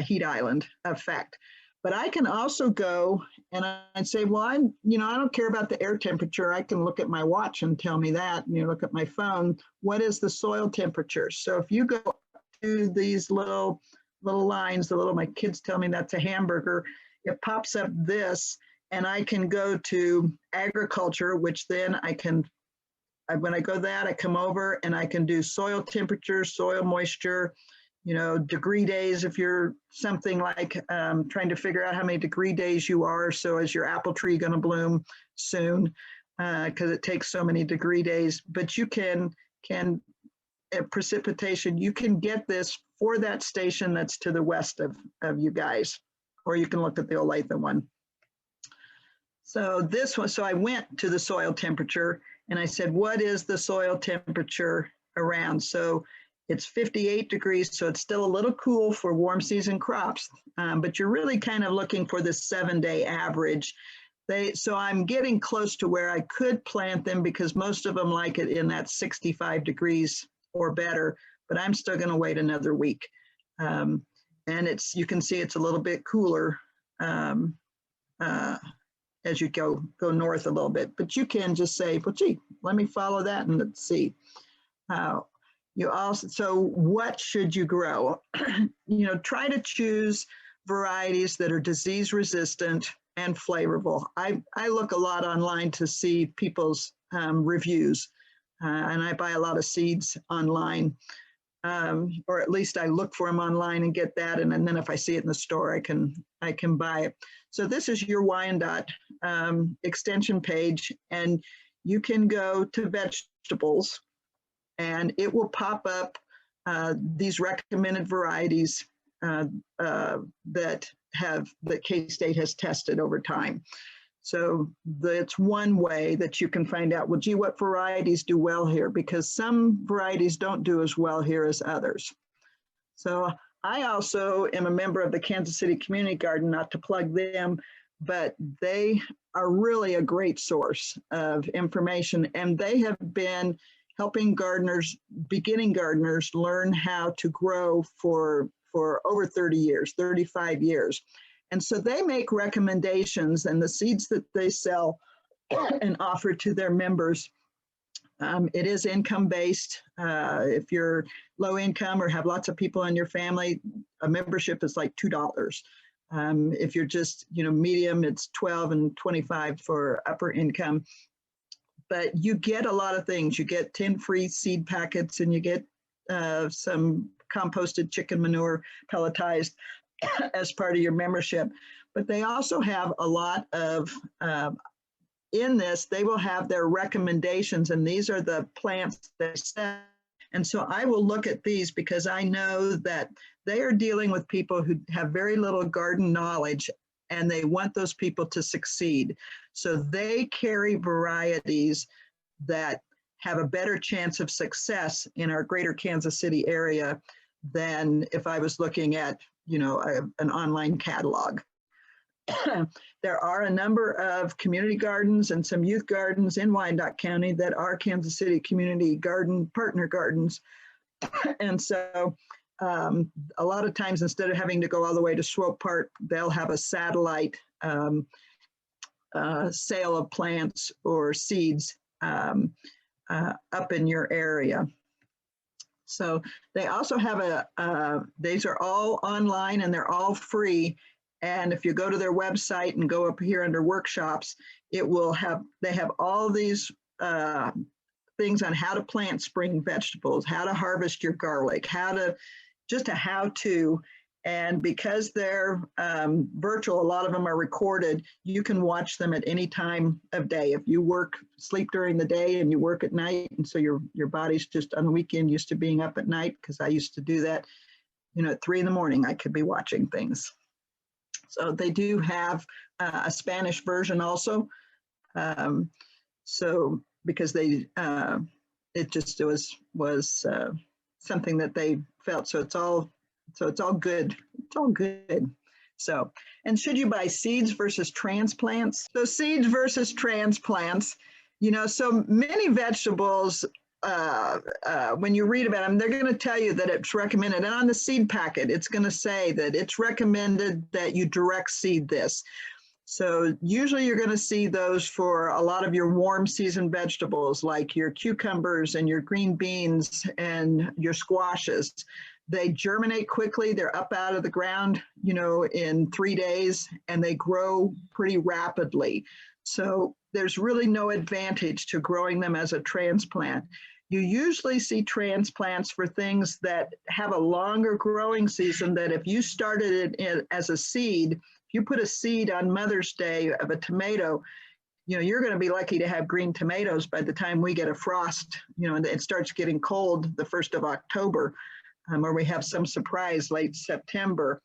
[SPEAKER 2] heat island effect. But I can also go and I'd say, well, I don't care about the air temperature. I can look at my watch and tell me that, look at my phone. What is the soil temperature? So if you go to these little little lines, my kids tell me that's a hamburger. It pops up this, and I can go to agriculture, which then when I go that, I come over and I can do soil temperature, soil moisture, degree days if you're something like trying to figure out how many degree days you are. So is your apple tree going to bloom soon? Because it takes so many degree days. But you can precipitation, you can get this for that station that's to the west of you guys, or you can look at the Olathe one. So this one, so I went to the soil temperature and I said, what is the soil temperature around? So it's 58 degrees, so it's still a little cool for warm season crops, but you're really kind of looking for the 7-day average. So I'm getting close to where I could plant them because most of them like it in that 65 degrees or better, but I'm still going to wait another week. And you can see it's a little bit cooler as you go north a little bit, but you can just say, well, gee, let me follow that and let's see. So what should you grow? Try to choose varieties that are disease resistant and flavorful. I look a lot online to see people's reviews, and I buy a lot of seeds online, or at least I look for them online and get that, and then if I see it in the store, I can buy it. So this is your Wyandotte extension page, and you can go to vegetables, and it will pop up these recommended varieties that K-State has tested over time. So that's one way that you can find out, well, gee, what varieties do well here? Because some varieties don't do as well here as others. So I also am a member of the Kansas City Community Garden, not to plug them, but they are really a great source of information, and they have been helping gardeners, beginning gardeners, learn how to grow for over 30 years, 35 years. And so they make recommendations, and the seeds that they sell and offer to their members, it is income-based. If you're low income or have lots of people in your family, a membership is like $2. If you're just, medium, it's $12 and $25 for upper income. But you get a lot of things. You get 10 free seed packets, and you get some composted chicken manure pelletized as part of your membership. But they also have a lot of, in this, they will have their recommendations, and these are the plants they sell. And so I will look at these because I know that they are dealing with people who have very little garden knowledge, and they want those people to succeed. So they carry varieties that have a better chance of success in our greater Kansas City area than if I was looking at, an online catalog. There are a number of community gardens and some youth gardens in Wyandotte County that are Kansas City Community Garden partner gardens. And so a lot of times, instead of having to go all the way to Swope Park, they'll have a satellite sale of plants or seeds up in your area. So they also have these are all online and they're all free. And if you go to their website and go up here under workshops, they have all these things on how to plant spring vegetables, how to harvest your garlic, just a how-to. And because they're virtual, a lot of them are recorded, you can watch them at any time of day. If you sleep during the day and you work at night, and so your body's just on the weekend used to being up at night, because I used to do that, at 3 in I could be watching things. So they do have a Spanish version also. So because it just was something that they felt, so it's all good. It's all good. So, and should you buy seeds versus transplants? So seeds versus transplants, so many vegetables, when you read about them, they're going to tell you that it's recommended. And on the seed packet, it's going to say that it's recommended that you direct seed this. So usually you're going to see those for a lot of your warm season vegetables, like your cucumbers and your green beans and your squashes. They germinate quickly. They're up out of the ground, in 3 days, and they grow pretty rapidly. So there's really no advantage to growing them as a transplant. You usually see transplants for things that have a longer growing season, that if you started it as a seed, if you put a seed on Mother's Day of a tomato, you're going to be lucky to have green tomatoes by the time we get a frost, and it starts getting cold the 1st of October. Or we have some surprise late September.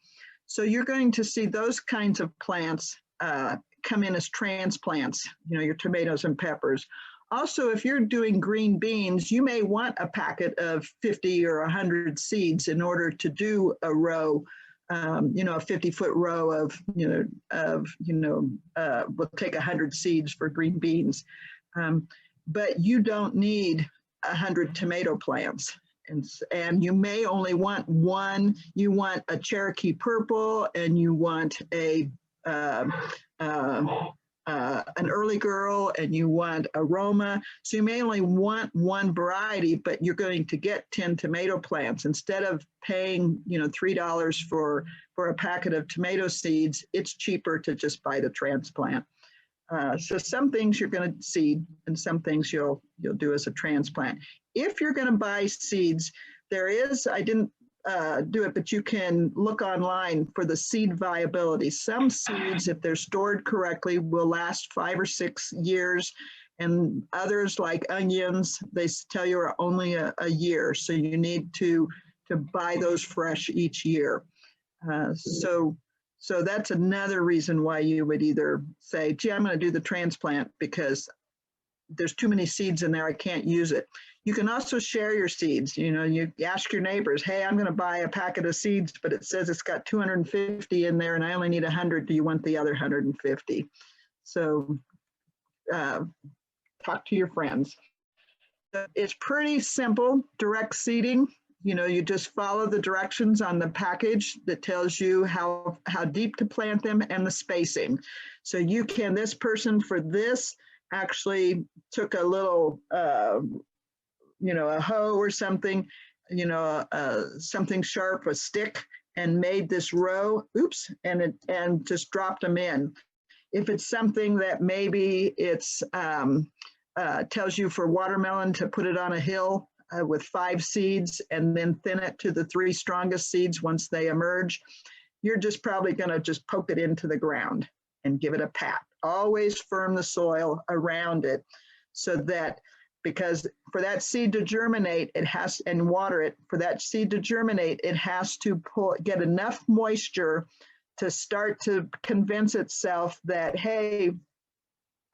[SPEAKER 2] So you're going to see those kinds of plants come in as transplants, your tomatoes and peppers. Also, if you're doing green beans, you may want a packet of 50 or 100 seeds in order to do a row, a 50-foot row of, we'll take 100 seeds for green beans. But you don't need 100 tomato plants. And you may only want one. You want a Cherokee purple, and you want an early girl, and you want aroma. So you may only want one variety, but you're going to get 10 tomato plants. Instead of paying, $3 for a packet of tomato seeds, it's cheaper to just buy the transplant. So some things you're going to seed, and some things you'll do as a transplant. If you're going to buy seeds, there is, I didn't do it, but you can look online for the seed viability. Some seeds, if they're stored correctly, will last 5 or 6 years, and others like onions, they tell you are only a year. So you need to buy those fresh each year. So that's another reason why you would either say, gee, I'm going to do the transplant because there's too many seeds in there, I can't use it. You can also share your seeds. You ask your neighbors, hey, I'm going to buy a packet of seeds, but it says it's got 250 in there and I only need 100. Do you want the other 150? So talk to your friends. It's pretty simple, direct seeding. You just follow the directions on the package that tells you how deep to plant them and the spacing. So this person for this actually took a little, a hoe or something, something sharp, a stick, and made this row, and just dropped them in. If it's something that maybe it's tells you for watermelon to put it on a hill, with 5 seeds and then thin it to the 3 strongest seeds once they emerge, you're just probably going to just poke it into the ground and give it a pat. Always firm the soil around it, so that, because for that seed to germinate, and water it, for that seed to germinate, it has to get enough moisture to start to convince itself that, hey,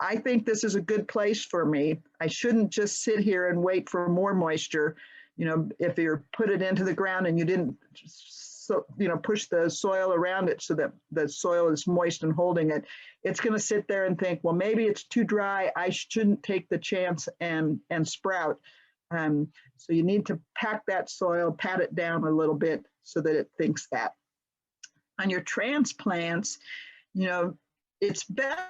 [SPEAKER 2] I think this is a good place for me. I shouldn't just sit here and wait for more moisture. If you put it into the ground and you didn't, push the soil around it so that the soil is moist and holding it, it's going to sit there and think, well, maybe it's too dry. I shouldn't take the chance and sprout. So you need to pack that soil, pat it down a little bit so that it thinks that. On your transplants, it's better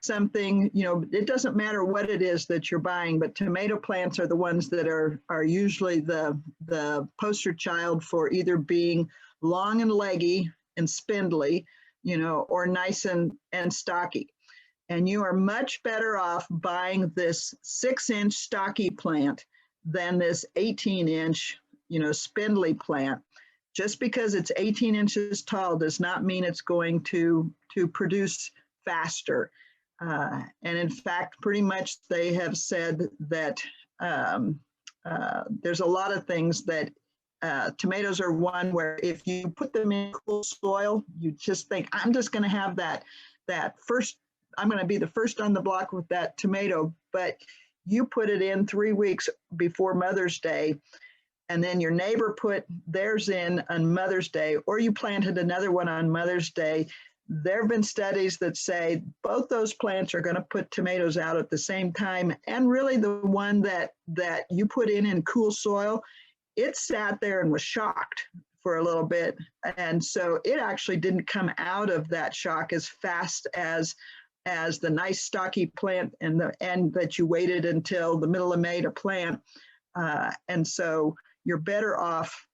[SPEAKER 2] something, it doesn't matter what it is that you're buying, but tomato plants are the ones that are usually the poster child for either being long and leggy and spindly, or nice and stocky. And you are much better off buying this 6-inch stocky plant than this 18-inch, spindly plant. Just because it's 18 inches tall does not mean it's going to produce faster. And in fact, pretty much they have said that there's a lot of things that tomatoes are one where if you put them in cool soil, you just think, I'm just going to have that first, I'm going to be the first on the block with that tomato, but you put it in 3 weeks before Mother's Day, and then your neighbor put theirs in on Mother's Day, or you planted another one on Mother's Day. There have been studies that say both those plants are going to put tomatoes out at the same time. And really the one that you put in cool soil, it sat there and was shocked for a little bit. And so it actually didn't come out of that shock as fast as the nice stocky plant and that you waited until the middle of May to plant. And so you're better off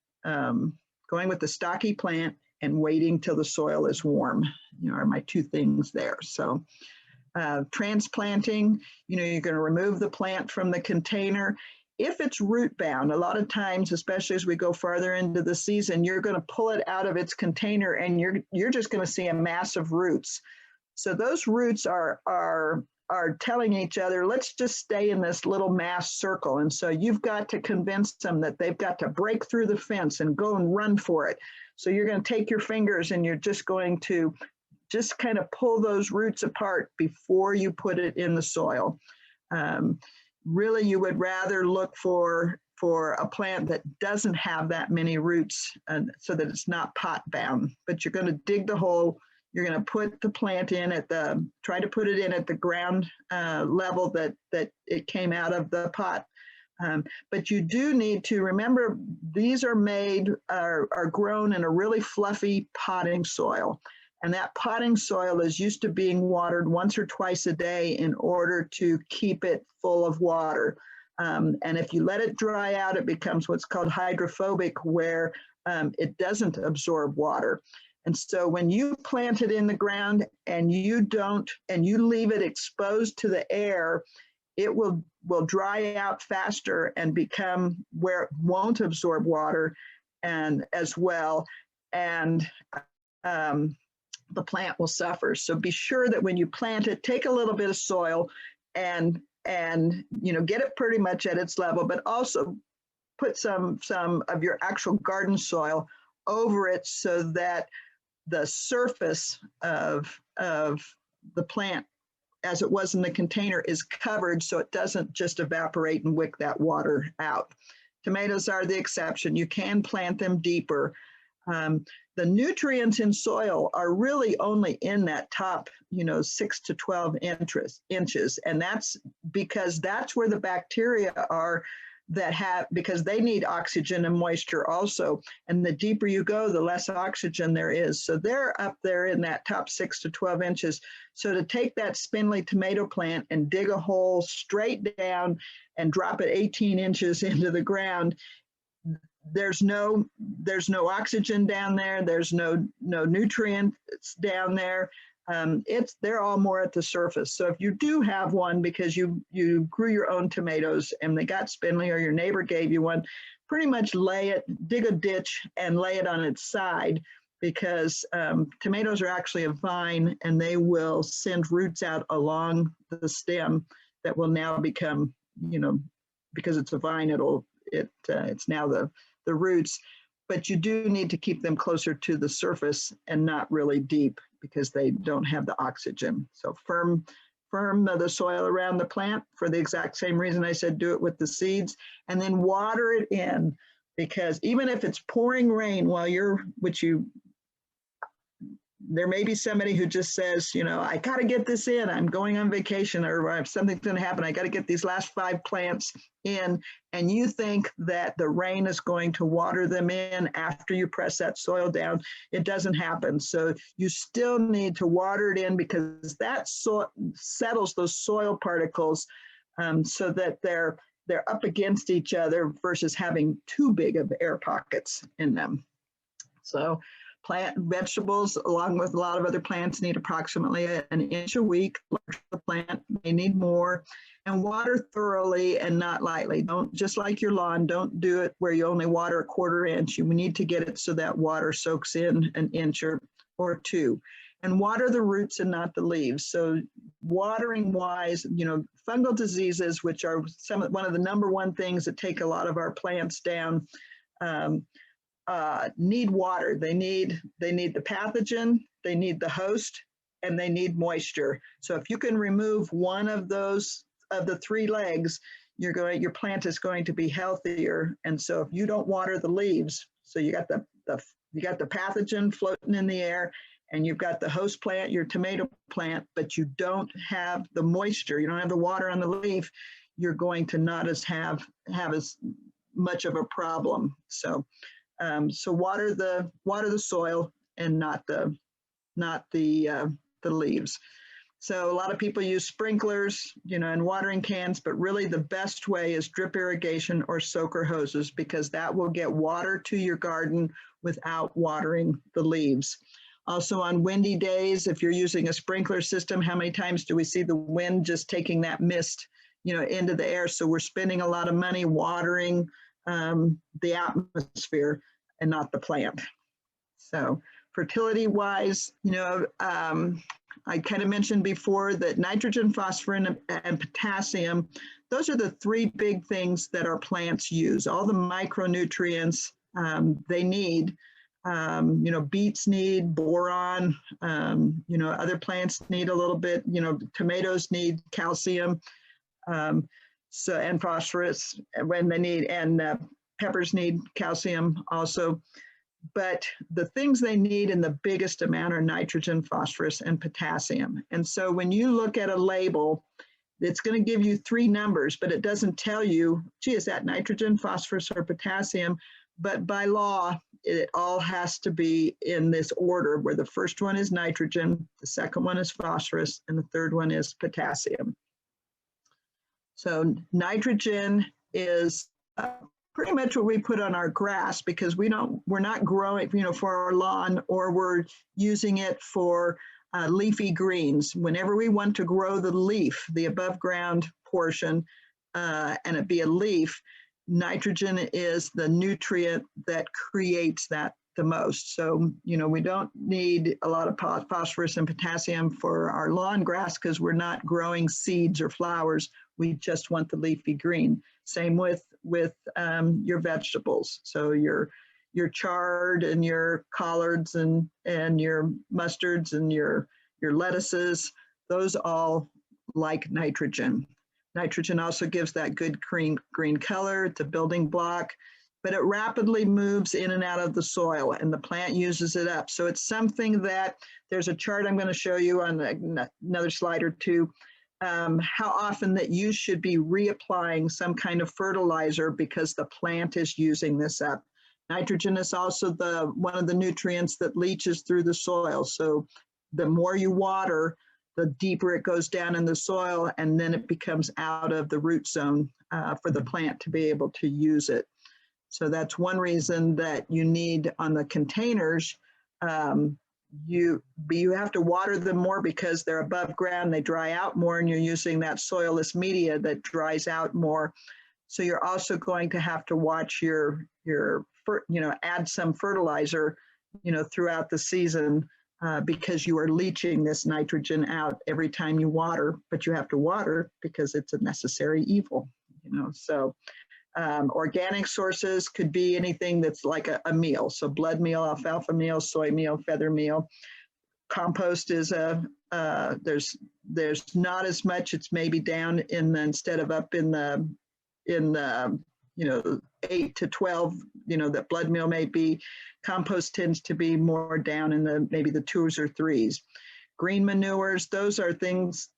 [SPEAKER 2] going with the stocky plant and waiting till the soil is warm, are my two things there. So transplanting, you're going to remove the plant from the container. If it's root bound, a lot of times, especially as we go farther into the season, you're going to pull it out of its container and you're just going to see a mass of roots. So those roots are telling each other, let's just stay in this little mass circle. And so you've got to convince them that they've got to break through the fence and go and run for it. So you're going to take your fingers and you're just going to just kind of pull those roots apart before you put it in the soil. Really, you would rather look for a plant that doesn't have that many roots so that it's not pot bound, but you're going to dig the hole. You're going to put the plant in try to put it in at the ground level that it came out of the pot. But you do need to remember these are grown in a really fluffy potting soil. And that potting soil is used to being watered once or twice a day in order to keep it full of water. And if you let it dry out, it becomes what's called hydrophobic, where it doesn't absorb water. And so when you plant it in the ground and you leave it exposed to the air, it will dry out faster and become where it won't absorb water and as well. And the plant will suffer. So be sure that when you plant it, take a little bit of soil and get it pretty much at its level, but also put some of your actual garden soil over it so that the surface of the plant, as it was in the container, is covered so it doesn't just evaporate and wick that water out. Tomatoes are the exception. You can plant them deeper. The nutrients in soil are really only in that top, 6 to 12 inches. And that's because that's where the bacteria are because they need oxygen and moisture also. And the deeper you go, the less oxygen there is. So they're up there in that top 6 to 12 inches. So to take that spindly tomato plant and dig a hole straight down and drop it 18 inches into the ground, there's no oxygen down there. There's no nutrients down there. They're all more at the surface. So if you do have one because you grew your own tomatoes and they got spindly or your neighbor gave you one, pretty much dig a ditch and lay it on its side, because tomatoes are actually a vine and they will send roots out along the stem that will now become, because it's a vine, it's now the roots, but you do need to keep them closer to the surface and not really deep because they don't have the oxygen. So firm the soil around the plant for the exact same reason I said do it with the seeds, and then water it in, because even if it's pouring rain there may be somebody who just says, I got to get this in. I'm going on vacation or something's going to happen. I got to get these last 5 plants in. And you think that the rain is going to water them in after you press that soil down. It doesn't happen. So you still need to water it in, because that settles those soil particles so that they're up against each other versus having too big of air pockets in them. So vegetables, along with a lot of other plants, need approximately an inch a week. The plant may need more, and water thoroughly and not lightly. Don't, just like your lawn, don't do it where you only water a 1/4 inch. You need to get it so that water soaks in an inch or 2. And water the roots and not the leaves. So watering wise, fungal diseases, which are one of the #1 things that take a lot of our plants down, need water. They need the pathogen, they need the host, and they need moisture. So if you can remove one of those, of the 3 legs, your plant is going to be healthier. And so if you don't water the leaves, so you got the pathogen floating in the air, and you've got the host plant, your tomato plant, but you don't have the moisture, you don't have the water on the leaf, you're going to not have as much of a problem. So water the soil and not the leaves. So a lot of people use sprinklers, and watering cans, but really the best way is drip irrigation or soaker hoses, because that will get water to your garden without watering the leaves. Also on windy days, if you're using a sprinkler system, how many times do we see the wind just taking that mist, into the air? So we're spending a lot of money watering the atmosphere and not the plant. So fertility wise, I kind of mentioned before that nitrogen, phosphorus, and potassium, those are the three big things that our plants use. All the micronutrients they need. Beets need boron, other plants need a little bit, tomatoes need calcium, and phosphorus when they need, and peppers need calcium also. But the things they need in the biggest amount are nitrogen, phosphorus, and potassium. And so when you look at a label, it's going to give you three numbers, but it doesn't tell you, gee, is that nitrogen, phosphorus, or potassium? But by law, it all has to be in this order, where the first one is nitrogen, the second one is phosphorus, and the third one is potassium. So nitrogen is pretty much what we put on our grass, because we're not growing, for our lawn, or we're using it for leafy greens. Whenever we want to grow the leaf, the above ground portion, and it be a leaf, nitrogen is the nutrient that creates that the most. So, we don't need a lot of phosphorus and potassium for our lawn grass, because we're not growing seeds or flowers. We just want the leafy green. Same with your vegetables. So your chard and your collards and your mustards and your lettuces, those all like nitrogen. Nitrogen also gives that good green color. It's a building block, but it rapidly moves in and out of the soil, and the plant uses it up. So it's something that, there's a chart I'm going to show you on another slide or two, how often that you should be reapplying some kind of fertilizer, because the plant is using this up. Nitrogen is also one of the nutrients that leaches through the soil. So the more you water, the deeper it goes down in the soil, and then it becomes out of the root zone for the plant to be able to use it. So that's one reason that you need on the containers, you have to water them more, because they're above ground, they dry out more, and you're using that soilless media that dries out more. So you're also going to have to watch add some fertilizer, throughout the season, because you are leaching this nitrogen out every time you water, but you have to water because it's a necessary evil, so. Organic sources could be anything that's like a meal. So blood meal, alfalfa meal, soy meal, feather meal. Compost is there's not as much. It's maybe down instead of up in the 8 to 12, that blood meal may be. Compost tends to be more down in maybe the 2s or 3s. Green manures, those are things,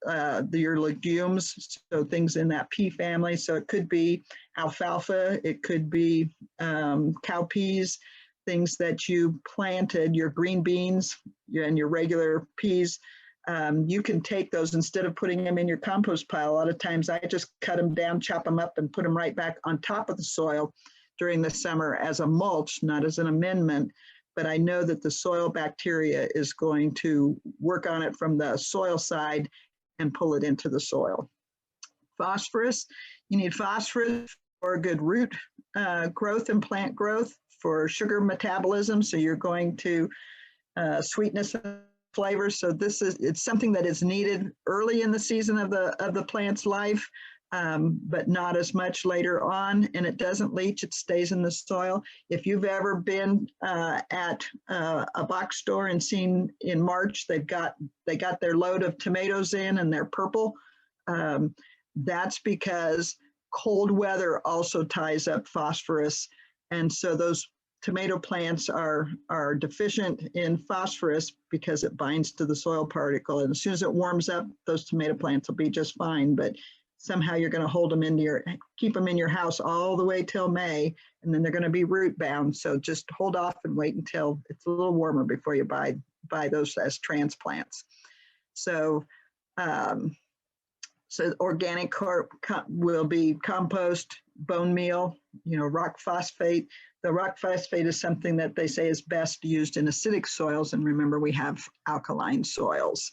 [SPEAKER 2] your legumes, so things in that pea family. So it could be alfalfa, it could be cowpeas, things that you planted, your green beans and your regular peas. You can take those, instead of putting them in your compost pile. A lot of times I just cut them down, chop them up, and put them right back on top of the soil during the summer as a mulch, not as an amendment. But I know that the soil bacteria is going to work on it from the soil side and pull it into the soil. Phosphorus, you need phosphorus for good root growth and plant growth, for sugar metabolism. So you're going to sweetness and flavor. So it's something that is needed early in the season of the plant's life. But not as much later on, and it doesn't leach, it stays in the soil. If you've ever been at a box store and seen in March, they got their load of tomatoes in and they're purple, that's because cold weather also ties up phosphorus. And so those tomato plants are deficient in phosphorus because it binds to the soil particle. And as soon as it warms up, those tomato plants will be just fine. But somehow you're going to hold them keep them in your house all the way till May, and then they're going to be root bound. So just hold off and wait until it's a little warmer before you buy those as transplants. So So organic will be compost, bone meal, rock phosphate. The rock phosphate is something that they say is best used in acidic soils. And remember, we have alkaline soils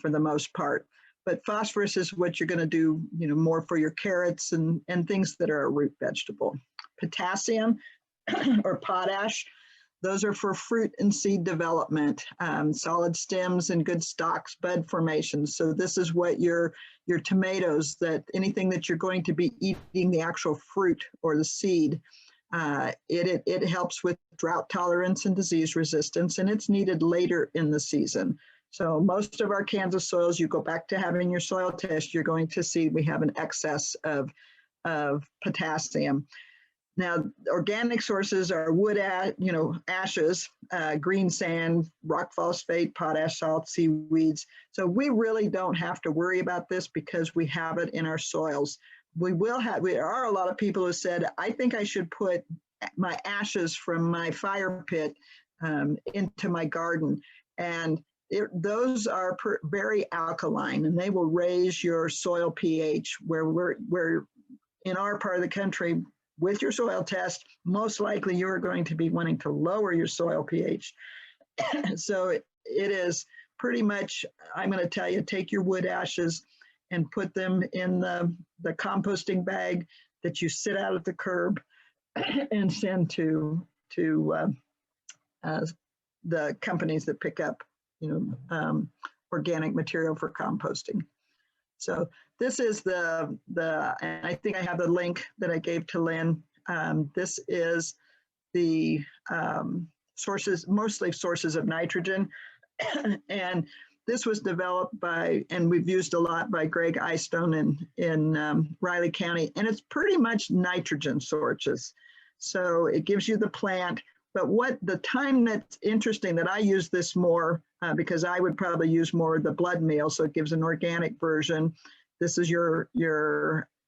[SPEAKER 2] for the most part. But phosphorus is what you're going to do, more for your carrots and things that are a root vegetable. Potassium or potash, those are for fruit and seed development, solid stems and good stalks, bud formation. So this is what your tomatoes, anything that you're going to be eating, the actual fruit or the seed, it helps with drought tolerance and disease resistance, and it's needed later in the season. So most of our Kansas soils, you go back to having your soil test, you're going to see we have an excess of potassium. Now, organic sources are wood, ashes, green sand, rock phosphate, potash, salt, seaweeds. So we really don't have to worry about this because we have it in our soils. There are a lot of people who said, I think I should put my ashes from my fire pit into my garden. And those are very alkaline, and they will raise your soil pH where we're in our part of the country. With your soil test, most likely you're going to be wanting to lower your soil pH. So it is pretty much, I'm going to tell you, take your wood ashes and put them in the composting bag that you sit out at the curb and send to the companies that pick up, organic material for composting. So this is and I think I have the link that I gave to Lynn. This is the sources, mostly sources of nitrogen. And this was developed and we've used a lot by Greg Eystone in Riley County, and it's pretty much nitrogen sources. So it gives you the plant, but the time that's interesting that I use this more, because I would probably use more of the blood meal, so it gives an organic version. This is your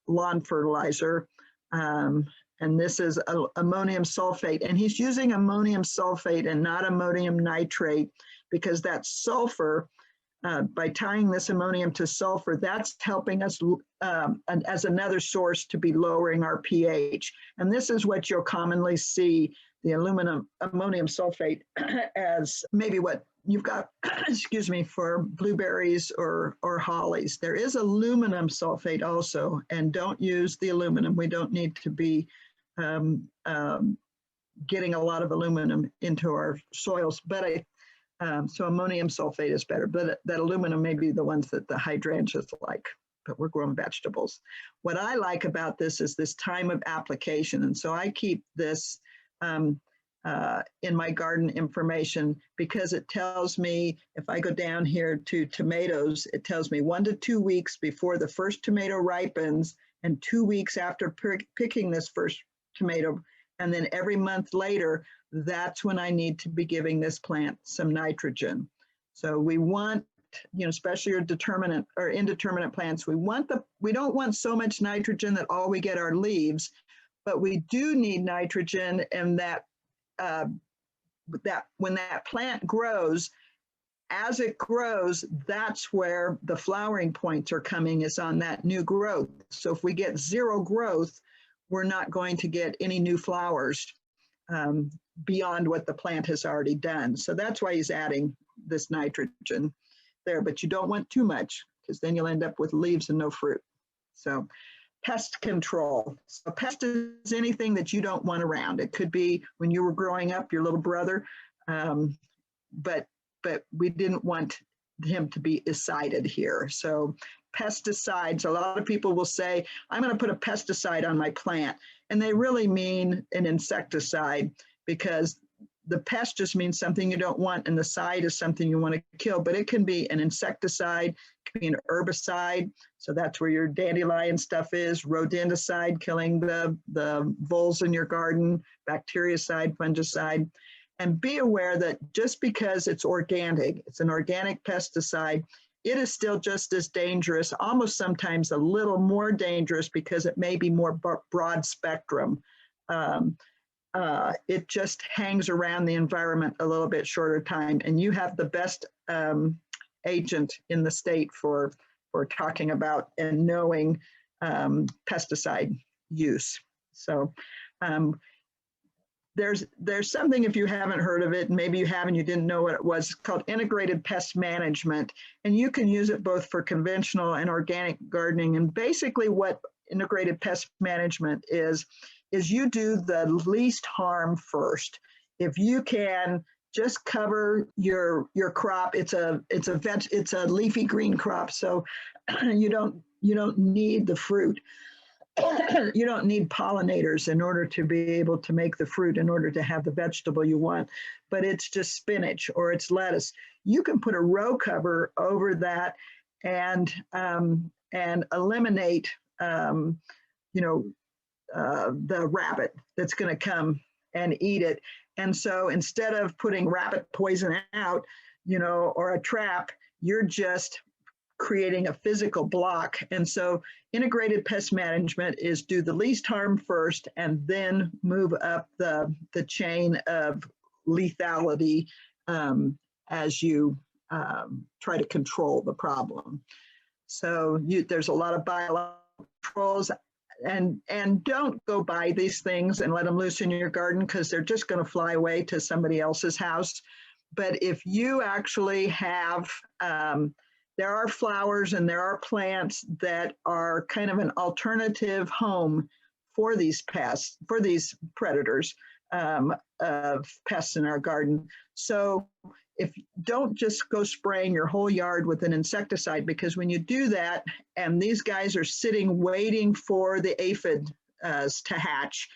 [SPEAKER 2] lawn fertilizer, and this is ammonium sulfate, and he's using ammonium sulfate and not ammonium nitrate because that sulfur, by tying this ammonium to sulfur, that's helping us as another source to be lowering our pH. And this is what you'll commonly see the ammonium sulfate as maybe what you've got, excuse me, for blueberries or hollies. There is aluminum sulfate also, and don't use the aluminum. We don't need to be getting a lot of aluminum into our soils, but so ammonium sulfate is better, but that aluminum may be the ones that the hydrangeas like, but we're growing vegetables. What I like about this is this time of application, and so I keep this in my garden information because it tells me, if I go down here to tomatoes, it tells me 1 to 2 weeks before the first tomato ripens and 2 weeks after picking this first tomato. And then every month later, that's when I need to be giving this plant some nitrogen. So we want, especially your determinate or indeterminate plants, we don't want so much nitrogen that all we get are leaves, but we do need nitrogen, and that when that plant grows, as it grows, that's where the flowering points are coming, is on that new growth. So if we get zero growth, we're not going to get any new flowers beyond what the plant has already done. So that's why he's adding this nitrogen there, but you don't want too much because then you'll end up with leaves and no fruit. So pest control. So pest is anything that you don't want around. It could be when you were growing up, your little brother, but we didn't want him to be icided here. So pesticides, a lot of people will say, I'm going to put a pesticide on my plant. And they really mean an insecticide, because the pest just means something you don't want, and the side is something you want to kill. But it can be an insecticide, it can be an herbicide. So that's where your dandelion stuff is. Rodenticide, killing the voles in your garden. Bactericide, fungicide. And be aware that just because it's organic, it's an organic pesticide, it is still just as dangerous, almost sometimes a little more dangerous, because it may be more broad spectrum. It just hangs around the environment a little bit shorter time, and you have the best agent in the state for talking about and knowing pesticide use. So there's something, if you haven't heard of it, maybe you have and you didn't know what it was, it's called integrated pest management. And you can use it both for conventional and organic gardening. And basically what integrated pest management is you do the least harm first. If you can just cover your crop, it's a leafy green crop, so you don't need the fruit. You don't need pollinators in order to be able to make the fruit, in order to have the vegetable you want, but it's just spinach or it's lettuce. You can put a row cover over that and eliminate the rabbit that's going to come and eat it. And so instead of putting rabbit poison out, or a trap, you're just creating a physical block. And so integrated pest management is do the least harm first and then move up the chain of lethality as you try to control the problem. So there's a lot of biological controls, and don't go buy these things and let them loose in your garden, because they're just going to fly away to somebody else's house. But if you actually have, there are flowers and there are plants that are kind of an alternative home for these pests, for these predators of pests in our garden. So if don't just go spraying your whole yard with an insecticide, because when you do that and these guys are sitting waiting for the aphid to hatch,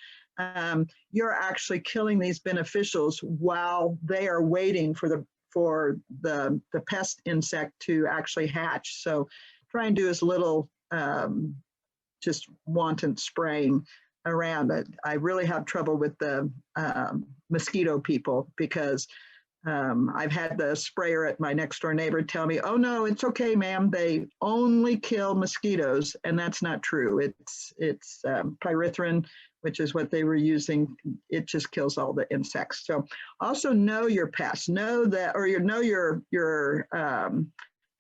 [SPEAKER 2] you're actually killing these beneficials while they are waiting for the pest insect to actually hatch. So try and do as little just wanton spraying around. I really have trouble with the mosquito people, because I've had the sprayer at my next door neighbor tell me, oh no, it's okay, ma'am, they only kill mosquitoes. And that's not true. It's pyrethrin, which is what they were using. It just kills all the insects. So also know your pests, know that, or know your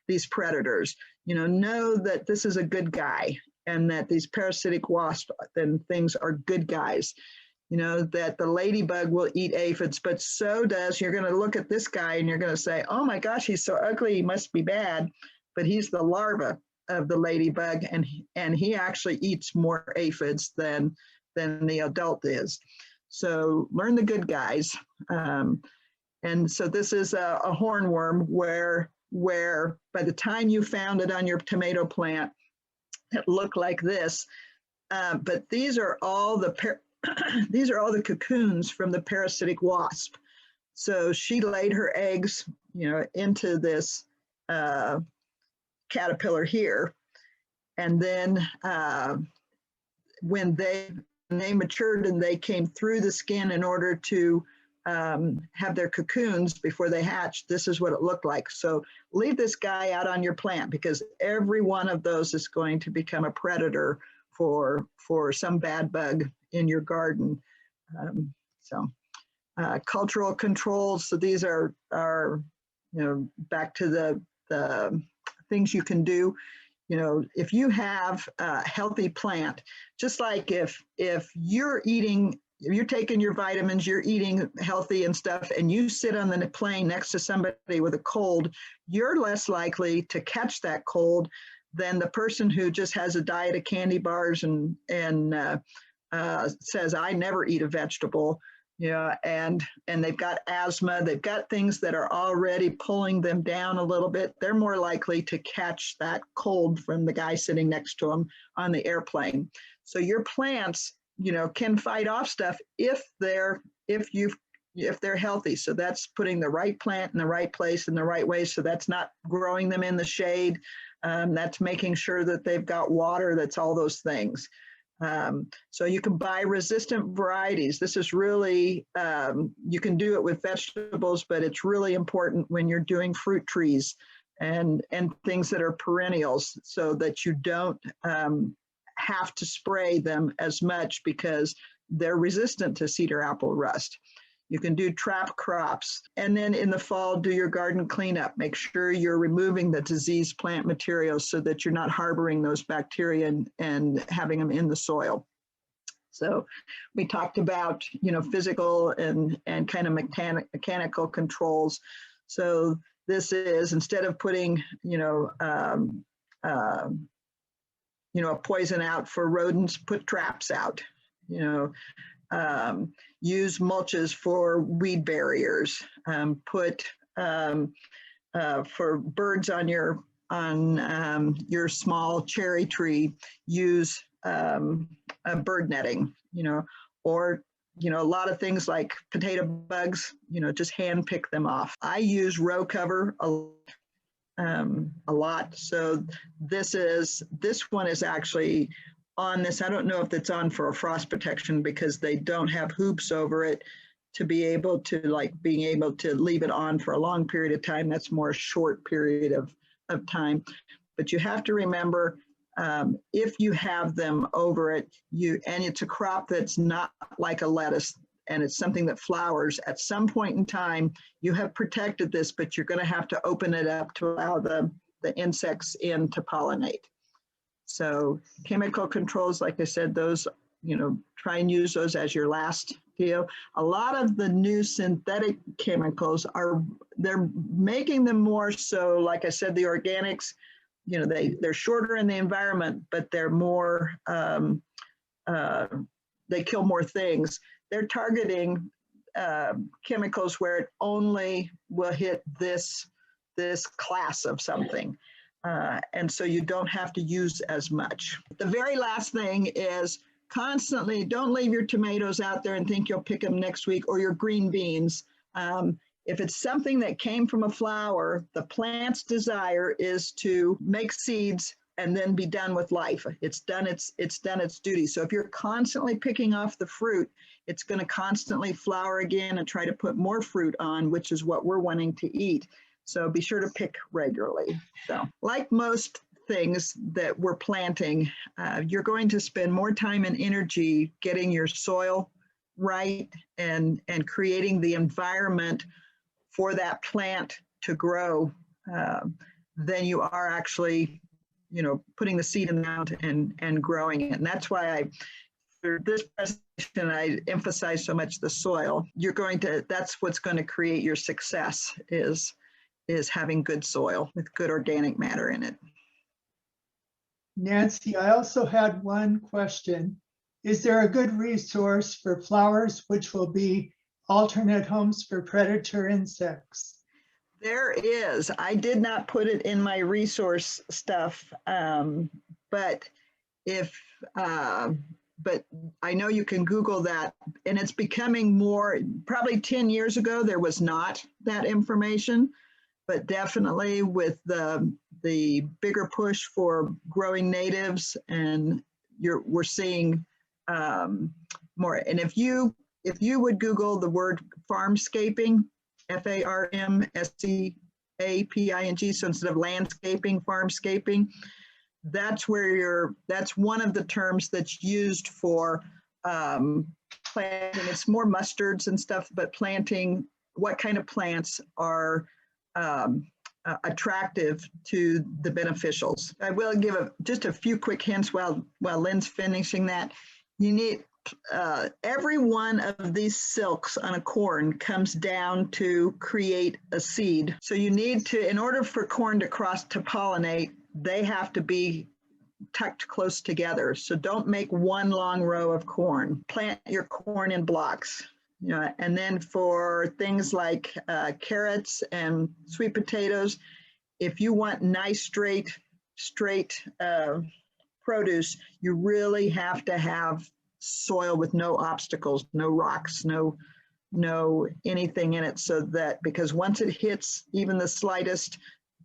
[SPEAKER 2] these predators, know that this is a good guy, and that these parasitic wasps and things are good guys. That the ladybug will eat aphids, but so does, you're going to look at this guy and you're going to say, oh my gosh, he's so ugly, he must be bad. But he's the larva of the ladybug, and he actually eats more aphids than the adult is. So learn the good guys. And so this is a hornworm where by the time you found it on your tomato plant, it looked like this. But these are all the cocoons from the parasitic wasp. So she laid her eggs, into this caterpillar here. And then when they matured and they came through the skin in order to have their cocoons before they hatched, this is what it looked like. So leave this guy out on your plant, because every one of those is going to become a predator for some bad bug in your garden. Cultural controls. So these are back to the things you can do. If you have a healthy plant, just like if you're taking your vitamins, you're eating healthy and stuff, and you sit on the plane next to somebody with a cold, you're less likely to catch that cold than the person who just has a diet of candy bars and says, I never eat a vegetable, and they've got asthma, they've got things that are already pulling them down a little bit. They're more likely to catch that cold from the guy sitting next to them on the airplane. So your plants, can fight off stuff if they're healthy. So that's putting the right plant in the right place in the right way. So that's not growing them in the shade. That's making sure that they've got water. That's all those things. So you can buy resistant varieties. This is really, you can do it with vegetables, but it's really important when you're doing fruit trees and things that are perennials, so that you don't have to spray them as much, because they're resistant to cedar apple rust. You can do trap crops. And then in the fall, do your garden cleanup. Make sure you're removing the diseased plant materials so that you're not harboring those bacteria and having them in the soil. So we talked about, physical and kind of mechanical controls. So this is, instead of putting, a poison out for rodents, put traps out. Use mulches for weed barriers. Put for birds on your small cherry tree. Use bird netting. Or a lot of things like potato bugs. Just hand pick them off. I use row cover a lot. So this one is actually on this. I don't know if it's on for a frost protection because they don't have hoops over it to be able to being able to leave it on for a long period of time. That's more a short period of time. But you have to remember, if you have them over it, and it's a crop that's not like a lettuce, and it's something that flowers, at some point in time, you have protected this, but you're going to have to open it up to allow the insects in to pollinate. So chemical controls, like I said, those, try and use those as your last deal. A lot of the new synthetic chemicals they're making them more so, like I said, the organics, they're shorter in the environment, but they're more, they kill more things. They're targeting chemicals where it only will hit this class of something. And so you don't have to use as much. The very last thing is constantly don't leave your tomatoes out there and think you'll pick them next week, or your green beans. If it's something that came from a flower, the plant's desire is to make seeds and then be done with life. It's done its duty. So if you're constantly picking off the fruit, it's going to constantly flower again and try to put more fruit on, which is what we're wanting to eat. So be sure to pick regularly. So like most things that we're planting, you're going to spend more time and energy getting your soil right and creating the environment for that plant to grow than you are actually, putting the seed in the ground and growing it. And that's why for this presentation, I emphasize so much the soil. That's what's going to create your success is having good soil with good organic matter in it.
[SPEAKER 1] Nancy, I also had one question. Is there a good resource for flowers which will be alternate homes for predator insects?
[SPEAKER 2] There is. I did not put it in my resource stuff, but but I know you can Google that, and it's becoming more. Probably 10 years ago, there was not that information, but definitely with the bigger push for growing natives, and we're seeing more. And if you would Google the word farmscaping, FARMSCAPING, so instead of landscaping, farmscaping, that's one of the terms that's used for planting. It's more mustards and stuff, but planting what kind of plants are attractive to the beneficials. I will give just a few quick hints while Lynn's finishing that. You need every one of these silks on a corn comes down to create a seed. So you need to, in order for corn to pollinate, they have to be tucked close together. So don't make one long row of corn. Plant your corn in blocks. And then for things like carrots and sweet potatoes, if you want nice straight produce, you really have to have soil with no obstacles, no rocks, no anything in it, so that, because once it hits even the slightest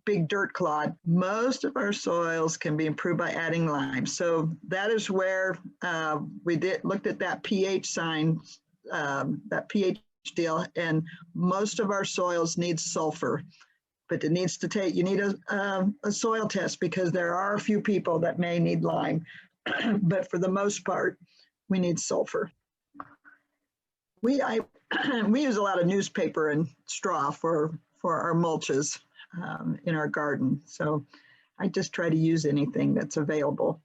[SPEAKER 2] big dirt clod, most of our soils can be improved by adding lime. So that is where we looked at that pH sign, that pH deal, and most of our soils need sulfur, but it needs to you need a soil test, because there are a few people that may need lime, but for the most part, we need sulfur. We use a lot of newspaper and straw for our mulches in our garden. So I just try to use anything that's available.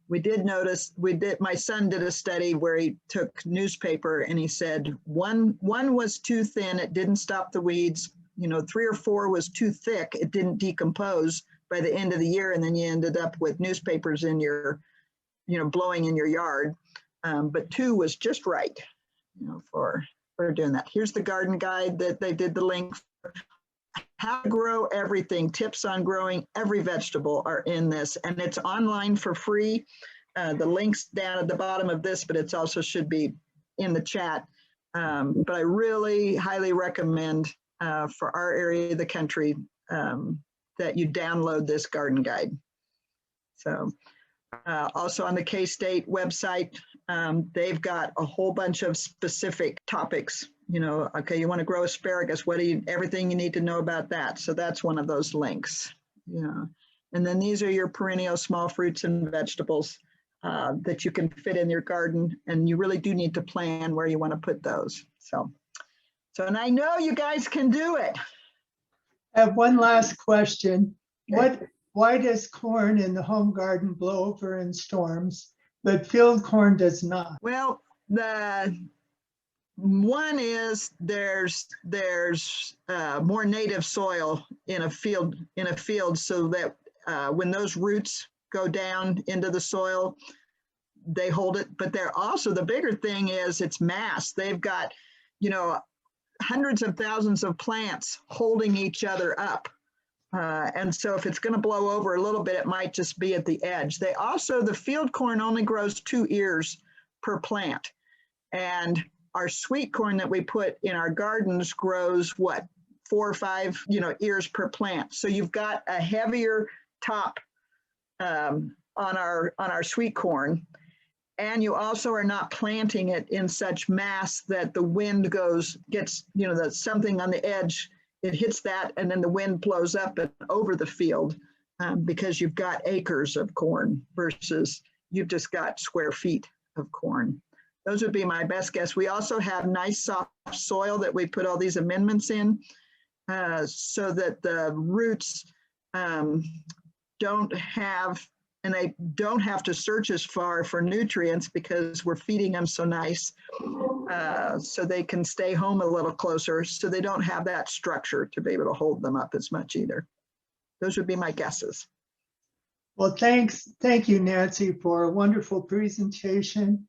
[SPEAKER 2] We did notice, my son did a study where he took newspaper and he said one was too thin, it didn't stop the weeds. 3 or 4 was too thick, it didn't decompose by the end of the year, and then you ended up with newspapers in your, blowing in your yard. But 2 was just right, for doing that. Here's the garden guide that they did the link for. How to grow everything, tips on growing every vegetable are in this, and it's online for free. The link's down at the bottom of this, but it's also should be in the chat. But I really highly recommend for our area of the country that you download this garden guide. So also on the K-State website, they've got a whole bunch of specific topics. Okay, you want to grow asparagus, everything you need to know about that. So that's one of those links. And then these are your perennial small fruits and vegetables that you can fit in your garden, and you really do need to plan where you want to put those. So and I know you guys can do it.
[SPEAKER 1] I have one last question. Why does corn in the home garden blow over in storms, but field corn does not?
[SPEAKER 2] Well, the one is there's more native soil in a field so that when those roots go down into the soil, they hold it. But they're also, the bigger thing is it's mass. They've got, hundreds of thousands of plants holding each other up. And so if it's going to blow over a little bit, it might just be at the edge. The field corn only grows 2 ears per plant. And our sweet corn that we put in our gardens grows 4 or 5, ears per plant. So you've got a heavier top on our sweet corn. And you also are not planting it in such mass that the wind gets, that's something on the edge, it hits that, and then the wind blows up and over the field because you've got acres of corn versus you've just got square feet of corn. Those would be my best guess. We also have nice soft soil that we put all these amendments in so that the roots don't have to search as far for nutrients because we're feeding them so nice. So they can stay home a little closer, so they don't have that structure to be able to hold them up as much either. Those would be my guesses.
[SPEAKER 1] Well, thank you, Nancy, for a wonderful presentation.